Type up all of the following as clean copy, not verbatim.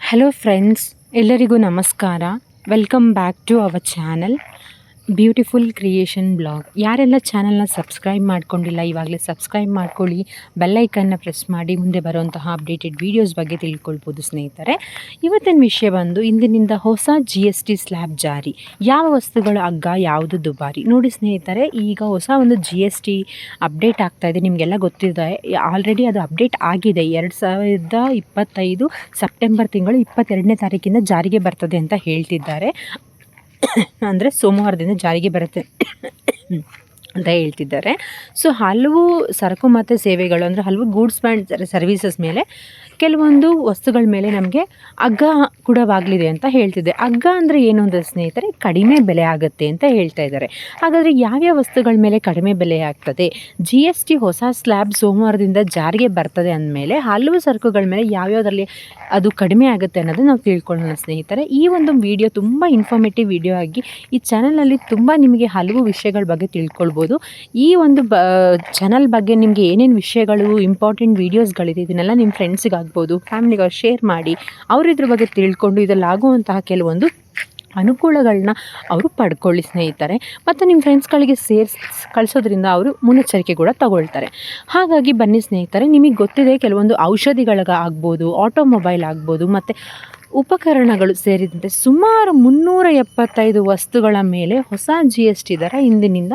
Hello friends, ಎಲ್ಲರಿಗೂ ನಮಸ್ಕಾರ. Welcome back to our channel beautiful creation blog. ಯಾರೆಲ್ಲ ಚಾನಲ್ನ ಸಬ್ಸ್ಕ್ರೈಬ್ ಮಾಡ್ಕೊಂಡಿಲ್ಲ ಇವಾಗಲೇ ಸಬ್ಸ್ಕ್ರೈಬ್ ಮಾಡ್ಕೊಳ್ಳಿ, ಬೆಲ್ಲೈಕನ್ನ ಪ್ರೆಸ್ ಮಾಡಿ ಮುಂದೆ ಬರುವಂತಹ ಅಪ್ಡೇಟೆಡ್ ವೀಡಿಯೋಸ್ ಬಗ್ಗೆ ತಿಳ್ಕೊಳ್ಬೋದು ಸ್ನೇಹಿತರೆ. ಇವತ್ತಿನ ವಿಷಯ ಬಂದು ಇಂದಿನಿಂದ ಹೊಸ GST ಸ್ಲ್ಯಾಬ್ ಜಾರಿ. ಯಾವ ವಸ್ತುಗಳ ಅಗ್ಗ, ಯಾವುದು ದುಬಾರಿ? ನೋಡಿ ಸ್ನೇಹಿತರೆ, ಈಗ ಹೊಸ ಒಂದು GST ಅಪ್ಡೇಟ್ ಆಗ್ತಾಯಿದೆ. ನಿಮಗೆಲ್ಲ ಗೊತ್ತಿದೆ, ಆಲ್ರೆಡಿ ಅದು ಅಪ್ಡೇಟ್ ಆಗಿದೆ. 2025 ಸೆಪ್ಟೆಂಬರ್ ತಿಂಗಳು 22ನೇ ತಾರೀಕಿಂದ ಜಾರಿಗೆ ಬರ್ತದೆ ಅಂತ ಹೇಳ್ತಿದ್ದಾರೆ. ಅಂದರೆ ಸೋಮವಾರದಿಂದ ಜಾರಿಗೆ ಬರುತ್ತೆ ಅಂತ ಹೇಳ್ತಿದ್ದಾರೆ. ಸೊ ಹಲವು ಸರಕು ಮತ್ತು ಸೇವೆಗಳು, ಅಂದರೆ ಹಲವು ಗೂಡ್ಸ್ ಆ್ಯಂಡ್ ಸರ್ವೀಸಸ್ ಮೇಲೆ ಕೆಲವೊಂದು ವಸ್ತುಗಳ ಮೇಲೆ ನಮಗೆ ಅಗ್ಗ ಕೂಡವಾಗಲಿದೆ ಅಂತ ಹೇಳ್ತಿದ್ದೆ. ಅಗ್ಗ ಅಂದರೆ ಏನು ಅಂದರೆ ಸ್ನೇಹಿತರೆ, ಕಡಿಮೆ ಬೆಲೆ ಆಗುತ್ತೆ ಅಂತ ಹೇಳ್ತಾ ಇದ್ದಾರೆ. ಹಾಗಾದರೆ ಯಾವ್ಯಾವ ವಸ್ತುಗಳ ಮೇಲೆ ಕಡಿಮೆ ಬೆಲೆ ಆಗ್ತದೆ? GST ಹೊಸ ಸ್ಲ್ಯಾಬ್ ಸೋಮವಾರದಿಂದ ಜಾರಿಗೆ ಬರ್ತದೆ ಅಂದಮೇಲೆ ಹಲವು ಸರಕುಗಳ ಮೇಲೆ ಯಾವ್ಯಾವುದರಲ್ಲಿ ಅದು ಕಡಿಮೆ ಆಗುತ್ತೆ ಅನ್ನೋದು ನಾವು ತಿಳ್ಕೊಳ್ಳೋಣ ಸ್ನೇಹಿತರೆ. ಈ ಒಂದು ವಿಡಿಯೋ ತುಂಬ ಇನ್ಫಾರ್ಮೇಟಿವ್ ವಿಡಿಯೋ ಆಗಿ ಈ ಚಾನಲಲ್ಲಿ ತುಂಬ ನಿಮಗೆ ಹಲವು ವಿಷಯಗಳ ಬಗ್ಗೆ ತಿಳ್ಕೊಳ್ಬೋದು. ಈ ಒಂದು ಚಾನಲ್ ಬಗ್ಗೆ ನಿಮಗೆ ಏನೇನು ವಿಷಯಗಳು, ಇಂಪಾರ್ಟೆಂಟ್ ವೀಡಿಯೋಸ್ಗಳಿದೆ, ಇದನ್ನೆಲ್ಲ ನಿಮ್ಮ ಫ್ರೆಂಡ್ಸಿಗೆ ಆಗ್ಬೋದು, ಫ್ಯಾಮಿಲಿಗೆ ಶೇರ್ ಮಾಡಿ ಅವರು ಇದ್ರ ಬಗ್ಗೆ ತಿಳ್ಕೊಂಡು ಇದರಲ್ಲಾಗುವಂತಹ ಕೆಲವೊಂದು ಅನುಕೂಲಗಳನ್ನ ಅವರು ಪಡ್ಕೊಳ್ಳಿ ಸ್ನೇಹಿತರೆ. ಮತ್ತು ನಿಮ್ಮ ಫ್ರೆಂಡ್ಸ್ಗಳಿಗೆ ಕಳಿಸೋದ್ರಿಂದ ಅವರು ಮುನ್ನೆಚ್ಚರಿಕೆ ಕೂಡ ತಗೊಳ್ತಾರೆ. ಹಾಗಾಗಿ ಬನ್ನಿ ಸ್ನೇಹಿತರೆ, ನಿಮಗೆ ಗೊತ್ತಿದೆ ಕೆಲವೊಂದು ಔಷಧಿಗಳಿಗಾಗ್ಬೋದು, ಆಟೋಮೊಬೈಲ್ ಆಗ್ಬೋದು, ಮತ್ತು ಉಪಕರಣಗಳು ಸೇರಿದಂತೆ ಸುಮಾರು 375 ವಸ್ತುಗಳ ಮೇಲೆ ಹೊಸ GST ದರ ಇಂದಿನಿಂದ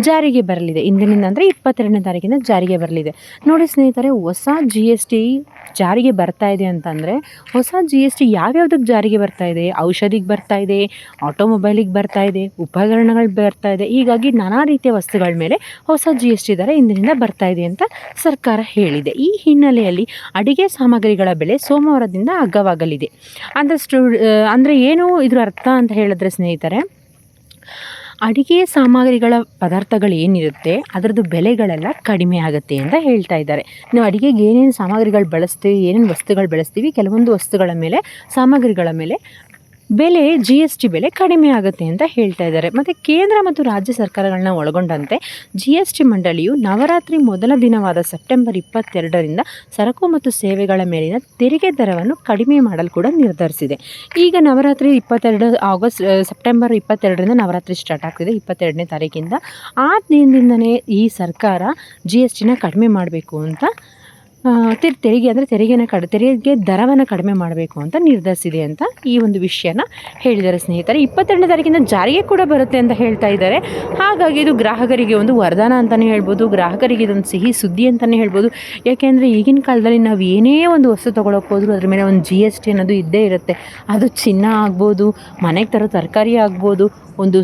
ಜಾರಿಗೆ ಬರಲಿದೆ. ಇಂದಿನಿಂದ ಅಂದರೆ 22ನೇ ತಾರೀಕಿಂದ ಜಾರಿಗೆ ಬರಲಿದೆ. ನೋಡಿ ಸ್ನೇಹಿತರೆ, ಹೊಸ GST ಜಾರಿಗೆ ಬರ್ತಾ ಇದೆ ಅಂತಂದರೆ ಹೊಸ GST ಯಾವ್ಯಾವುದಕ್ಕೆ ಜಾರಿಗೆ ಬರ್ತಾ ಇದೆ? ಔಷಧಿಗೆ ಬರ್ತಾ ಇದೆ, ಆಟೋಮೊಬೈಲಿಗೆ ಬರ್ತಾ ಇದೆ, ಉಪಕರಣಗಳು ಬರ್ತಾ ಇದೆ. ಹೀಗಾಗಿ ನಾನಾ ರೀತಿಯ ವಸ್ತುಗಳ ಮೇಲೆ ಹೊಸ GST ದರ ಇಂದಿನಿಂದ ಬರ್ತಾ ಇದೆ ಅಂತ ಸರ್ಕಾರ ಹೇಳಿದೆ. ಈ ಹಿನ್ನೆಲೆಯಲ್ಲಿ ಅಡಿಗೆ ಸಾಮಗ್ರಿಗಳ ಬೆಲೆ ಸೋಮವಾರದಿಂದ ಅಗ್ಗವಾಗಲಿದೆ. ಅಂದರೆ ಏನು ಇದ್ರ ಅರ್ಥ ಅಂತ ಹೇಳಿದ್ರೆ ಸ್ನೇಹಿತರೆ, ಅಡಿಗೆ ಸಾಮಗ್ರಿಗಳ ಪದಾರ್ಥಗಳು ಏನಿರುತ್ತೆ ಅದರದ್ದು ಬೆಲೆಗಳೆಲ್ಲ ಕಡಿಮೆ ಆಗುತ್ತೆ ಅಂತ ಹೇಳ್ತಾ ಇದ್ದಾರೆ. ನಾವು ಅಡಿಗೆಗೆ ಏನೇನು ಸಾಮಗ್ರಿಗಳು ಬಳಸ್ತೀವಿ, ಏನೇನು ವಸ್ತುಗಳು ಬಳಸ್ತೀವಿ, ಕೆಲವೊಂದು ವಸ್ತುಗಳ ಮೇಲೆ, ಸಾಮಗ್ರಿಗಳ ಮೇಲೆ ಬೆಲೆ GST ಬೆಲೆ ಕಡಿಮೆ ಆಗುತ್ತೆ ಅಂತ ಹೇಳ್ತಾ ಇದ್ದಾರೆ. ಮತ್ತು ಕೇಂದ್ರ ಮತ್ತು ರಾಜ್ಯ ಸರ್ಕಾರಗಳನ್ನ ಒಳಗೊಂಡಂತೆ GST ಮಂಡಳಿಯು ನವರಾತ್ರಿ ಮೊದಲ ದಿನವಾದ ಸೆಪ್ಟೆಂಬರ್ 22ರಿಂದ ಸರಕು ಮತ್ತು ಸೇವೆಗಳ ಮೇಲಿನ ತೆರಿಗೆ ದರವನ್ನು ಕಡಿಮೆ ಮಾಡಲು ಕೂಡ ನಿರ್ಧರಿಸಿದೆ. ಈಗ ನವರಾತ್ರಿ ಸೆಪ್ಟೆಂಬರ್ 22ರಿಂದ ನವರಾತ್ರಿ ಸ್ಟಾರ್ಟ್ ಆಗ್ತಿದೆ, 22ನೇ ತಾರೀಕಿಂದ. ಆ ದಿನದಿಂದನೇ ಈ ಸರ್ಕಾರ GSTನ ಕಡಿಮೆ ಮಾಡಬೇಕು ಅಂತ ತೆರಿಗೆ ದರವನ್ನು ಕಡಿಮೆ ಮಾಡಬೇಕು ಅಂತ ನಿರ್ಧರಿಸಿದೆ ಅಂತ ಈ ಒಂದು ವಿಷಯನ ಹೇಳಿದ್ದಾರೆ ಸ್ನೇಹಿತರೆ. 22ನೇ ತಾರೀಕಿಂದ ಜಾರಿಗೆ ಕೂಡ ಬರುತ್ತೆ ಅಂತ ಹೇಳ್ತಾ ಇದ್ದಾರೆ. ಹಾಗಾಗಿ ಇದು ಗ್ರಾಹಕರಿಗೆ ಒಂದು ವರದಾನ ಅಂತಲೇ ಹೇಳ್ಬೋದು, ಗ್ರಾಹಕರಿಗೆ ಇದೊಂದು ಸಿಹಿ ಸುದ್ದಿ ಅಂತಲೇ ಹೇಳ್ಬೋದು. ಯಾಕೆಂದರೆ ಈಗಿನ ಕಾಲದಲ್ಲಿ ನಾವು ಏನೇ ಒಂದು ವಸ್ತು ತೊಗೊಳಕ್ಕೆ ಹೋದರೂ ಅದ್ರ ಮೇಲೆ ಒಂದು GST ಅನ್ನೋದು ಇದ್ದೇ ಇರುತ್ತೆ. ಅದು ಚಿನ್ನ ಆಗ್ಬೋದು, ಮನೆಗೆ ತರೋ ತರಕಾರಿ ಆಗ್ಬೋದು, ಒಂದು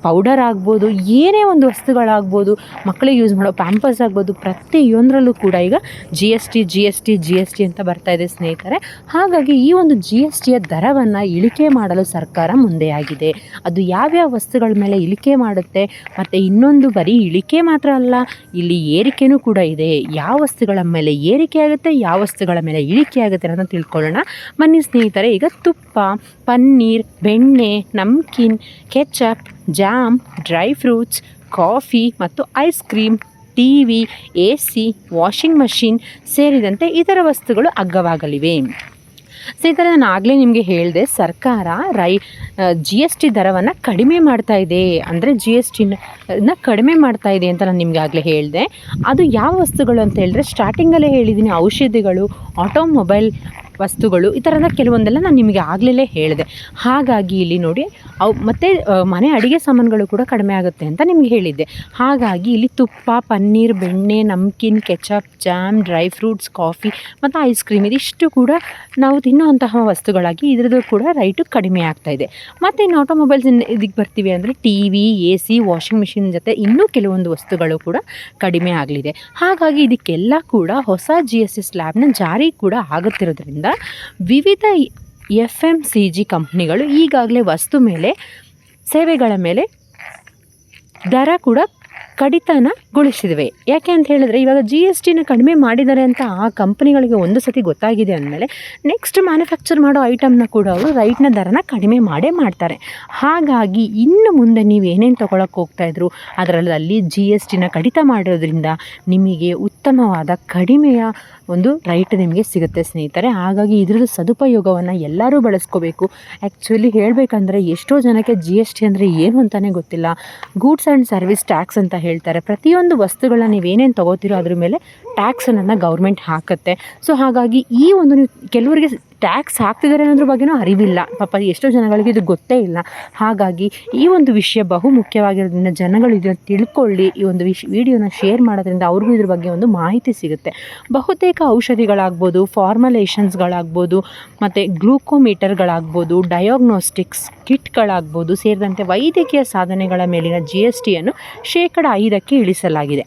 ಪೌಡರ್ ಆಗ್ಬೋದು, ಏನೇ ಒಂದು ವಸ್ತುಗಳಾಗ್ಬೋದು, ಮಕ್ಕಳಿಗೆ ಯೂಸ್ ಮಾಡೋ ಪ್ಯಾಂಪರ್ಸ್ ಆಗ್ಬೋದು, ಪ್ರತಿಯೊಂದರಲ್ಲೂ ಕೂಡ ಈಗ GST ಅಂತ ಬರ್ತಾ ಇದೆ ಸ್ನೇಹಿತರೆ. ಹಾಗಾಗಿ ಈ ಒಂದು GSTಯ ದರವನ್ನು ಇಳಿಕೆ ಮಾಡಲು ಸರ್ಕಾರ ಮುಂದೆಯಾಗಿದೆ. ಅದು ಯಾವ್ಯಾವ ವಸ್ತುಗಳ ಮೇಲೆ ಇಳಿಕೆ ಮಾಡುತ್ತೆ, ಮತ್ತು ಇನ್ನೊಂದು ಬರೀ ಇಳಿಕೆ ಮಾತ್ರ ಅಲ್ಲ, ಇಲ್ಲಿ ಏರಿಕೆನೂ ಕೂಡ ಇದೆ. ಯಾವ ವಸ್ತುಗಳ ಮೇಲೆ ಏರಿಕೆ ಆಗುತ್ತೆ, ಯಾವ ವಸ್ತುಗಳ ಮೇಲೆ ಇಳಿಕೆ ಆಗುತ್ತೆ ಅಂತ ತಿಳ್ಕೊಳ್ಳೋಣ ಬನ್ನಿ ಸ್ನೇಹಿತರೆ. ಈಗ ತುಪ್ಪ, ಪನ್ನೀರ್, ಬೆಣ್ಣೆ, namkeen, ketchup, jam, dry fruits, coffee ಮತ್ತು ice cream, TV, AC, washing machine ಸೇರಿದಂತೆ ಇತರ ವಸ್ತುಗಳು ಅಗ್ಗವಾಗಲಿವೆ. ಸ್ನೇಹಿತರೆ, ನಾನು ಆಗಲೇ ನಿಮಗೆ ಹೇಳಿದೆ, ಸರ್ಕಾರ GST ದರವನ್ನು ಕಡಿಮೆ ಮಾಡ್ತಾ ಇದೆ. ಅಂದರೆ GSTನ ಕಡಿಮೆ ಮಾಡ್ತಾ ಇದೆ ಅಂತ ನಾನು ನಿಮಗೆ ಆಗಲೇ ಹೇಳಿದೆ. ಅದು ಯಾವ ವಸ್ತುಗಳು ಅಂತ ಹೇಳಿದ್ರೆ, ಸ್ಟಾರ್ಟಿಂಗಲ್ಲೇ ಹೇಳಿದ್ದೀನಿ, ಔಷಧಿಗಳು, ಆಟೋಮೊಬೈಲ್ ವಸ್ತುಗಳು, ಈ ಥರದ ಕೆಲವೊಂದೆಲ್ಲ ನಾನು ನಿಮಗೆ ಆಗಲೇ ಹೇಳಿದೆ. ಹಾಗಾಗಿ ಇಲ್ಲಿ ನೋಡಿ, ಮತ್ತು ಮನೆ ಅಡುಗೆ ಸಾಮಾನುಗಳು ಕೂಡ ಕಡಿಮೆ ಆಗುತ್ತೆ ಅಂತ ನಿಮಗೆ ಹೇಳಿದ್ದೆ. ಹಾಗಾಗಿ ಇಲ್ಲಿ ತುಪ್ಪ, ಪನ್ನೀರ್, ಬೆಣ್ಣೆ, namkeen, ketchup, jam, dry fruits, coffee ಮತ್ತು ಐಸ್ ಕ್ರೀಮ್, ಇದಿಷ್ಟು ಕೂಡ ನಾವು ತಿನ್ನುವಂತಹ ವಸ್ತುಗಳಾಗಿ ಇದ್ರದ್ದು ಕೂಡ ರೈಟು ಕಡಿಮೆ ಆಗ್ತಾಯಿದೆ. ಮತ್ತು ಇನ್ನು ಆಟೋಮೊಬೈಲ್ಸ್ ಇದಕ್ಕೆ ಬರ್ತೀವಿ ಅಂದರೆ TV, AC, ವಾಷಿಂಗ್ ಮಿಷಿನ್ ಜೊತೆ ಇನ್ನೂ ಕೆಲವೊಂದು ವಸ್ತುಗಳು ಕೂಡ ಕಡಿಮೆ ಆಗಲಿದೆ. ಹಾಗಾಗಿ ಇದಕ್ಕೆಲ್ಲ ಕೂಡ ಹೊಸ GST ಸ್ಲ್ಯಾಬ್ನ ಜಾರಿ ಕೂಡ ಆಗುತ್ತಿರೋದ್ರಿಂದ ವಿವಿಧ FMCG ಕಂಪ್ನಿಗಳು ಈಗಾಗಲೇ ವಸ್ತು ಮೇಲೆ, ಸೇವೆಗಳ ಮೇಲೆ ದರ ಕೂಡ ಕಡಿತನಗೊಳಿಸಿವೆ. ಯಾಕೆ ಅಂತ ಹೇಳಿದ್ರೆ ಇವಾಗ GSTನ ಕಡಿಮೆ ಮಾಡಿದ್ದಾರೆ ಅಂತ ಆ ಕಂಪ್ನಿಗಳಿಗೆ ಒಂದು ಸತಿ ಗೊತ್ತಾಗಿದೆ ಅಂದಮೇಲೆ ನೆಕ್ಸ್ಟ್ ಮ್ಯಾನುಫ್ಯಾಕ್ಚರ್ ಮಾಡೋ ಐಟಮ್ನ ಕೂಡ ಅವರು ರೈಟ್ನ ದರನ ಕಡಿಮೆ ಮಾಡೇ ಮಾಡ್ತಾರೆ. ಹಾಗಾಗಿ ಇನ್ನು ಮುಂದೆ ನೀವು ಏನೇನು ತೊಗೊಳಕ್ಕೆ ಹೋಗ್ತಾಯಿದ್ರು ಅದರಲ್ಲಿ GSTನ ಕಡಿತ ಮಾಡೋದ್ರಿಂದ ನಿಮಗೆ ಉತ್ತಮವಾದ ಕಡಿಮೆಯ ಒಂದು ರೈಟ್ ನಿಮಗೆ ಸಿಗುತ್ತೆ ಸ್ನೇಹಿತರೆ. ಹಾಗಾಗಿ ಇದರ ಸದುಪಯೋಗವನ್ನು ಎಲ್ಲರೂ ಬಳಸ್ಕೋಬೇಕು. ಆ್ಯಕ್ಚುಲಿ ಹೇಳಬೇಕಂದ್ರೆ ಎಷ್ಟೋ ಜನಕ್ಕೆ GST ಅಂದರೆ ಏನು ಅಂತಲೇ ಗೊತ್ತಿಲ್ಲ. ಗೂಡ್ಸ್ ಆ್ಯಂಡ್ ಸರ್ವಿಸ್ ಟ್ಯಾಕ್ಸ್ ಅಂತ ಹೇಳ್ತಾರೆ. ಪ್ರತಿಯೊಂದು ವಸ್ತುಗಳನ್ನ ನೀವೇನೇನು ತೊಗೋತೀರೋ ಅದ್ರ ಮೇಲೆ ಟ್ಯಾಕ್ಸನ್ನು ಗೌರ್ಮೆಂಟ್ ಹಾಕುತ್ತೆ. ಸೊ ಹಾಗಾಗಿ ಈ ಒಂದು ನೀವು ಕೆಲವರಿಗೆ ಟ್ಯಾಕ್ಸ್ ಹಾಕ್ತಿದ್ದಾರೆ ಅನ್ನೋದ್ರ ಬಗ್ಗೆನೂ ಅರಿವಿಲ್ಲ. ಪಾಪ ಎಷ್ಟೋ ಜನಗಳಿಗೆ ಇದು ಗೊತ್ತೇ ಇಲ್ಲ. ಹಾಗಾಗಿ ಈ ಒಂದು ವಿಷಯ ಬಹು ಮುಖ್ಯವಾಗಿರೋದ್ರಿಂದ ಜನಗಳು ಇದನ್ನು ತಿಳ್ಕೊಳ್ಳಿ. ಈ ಒಂದು ವಿಡಿಯೋನ ಶೇರ್ ಮಾಡೋದ್ರಿಂದ ಅವ್ರಿಗೂ ಇದ್ರ ಬಗ್ಗೆ ಒಂದು ಮಾಹಿತಿ ಸಿಗುತ್ತೆ. ಬಹುತೇಕ ಔಷಧಿಗಳಾಗ್ಬೋದು, ಫಾರ್ಮುಲೇಷನ್ಸ್ಗಳಾಗ್ಬೋದು, ಮತ್ತು ಗ್ಲೂಕೋಮೀಟರ್ಗಳಾಗ್ಬೋದು, ಡಯಾಗ್ನೋಸ್ಟಿಕ್ಸ್ ಕಿಟ್ಗಳಾಗ್ಬೋದು ಸೇರಿದಂತೆ ವೈದ್ಯಕೀಯ ಸಾಧನೆಗಳ ಮೇಲಿನ GSTಯನ್ನು 5% ಇಳಿಸಲಾಗಿದೆ.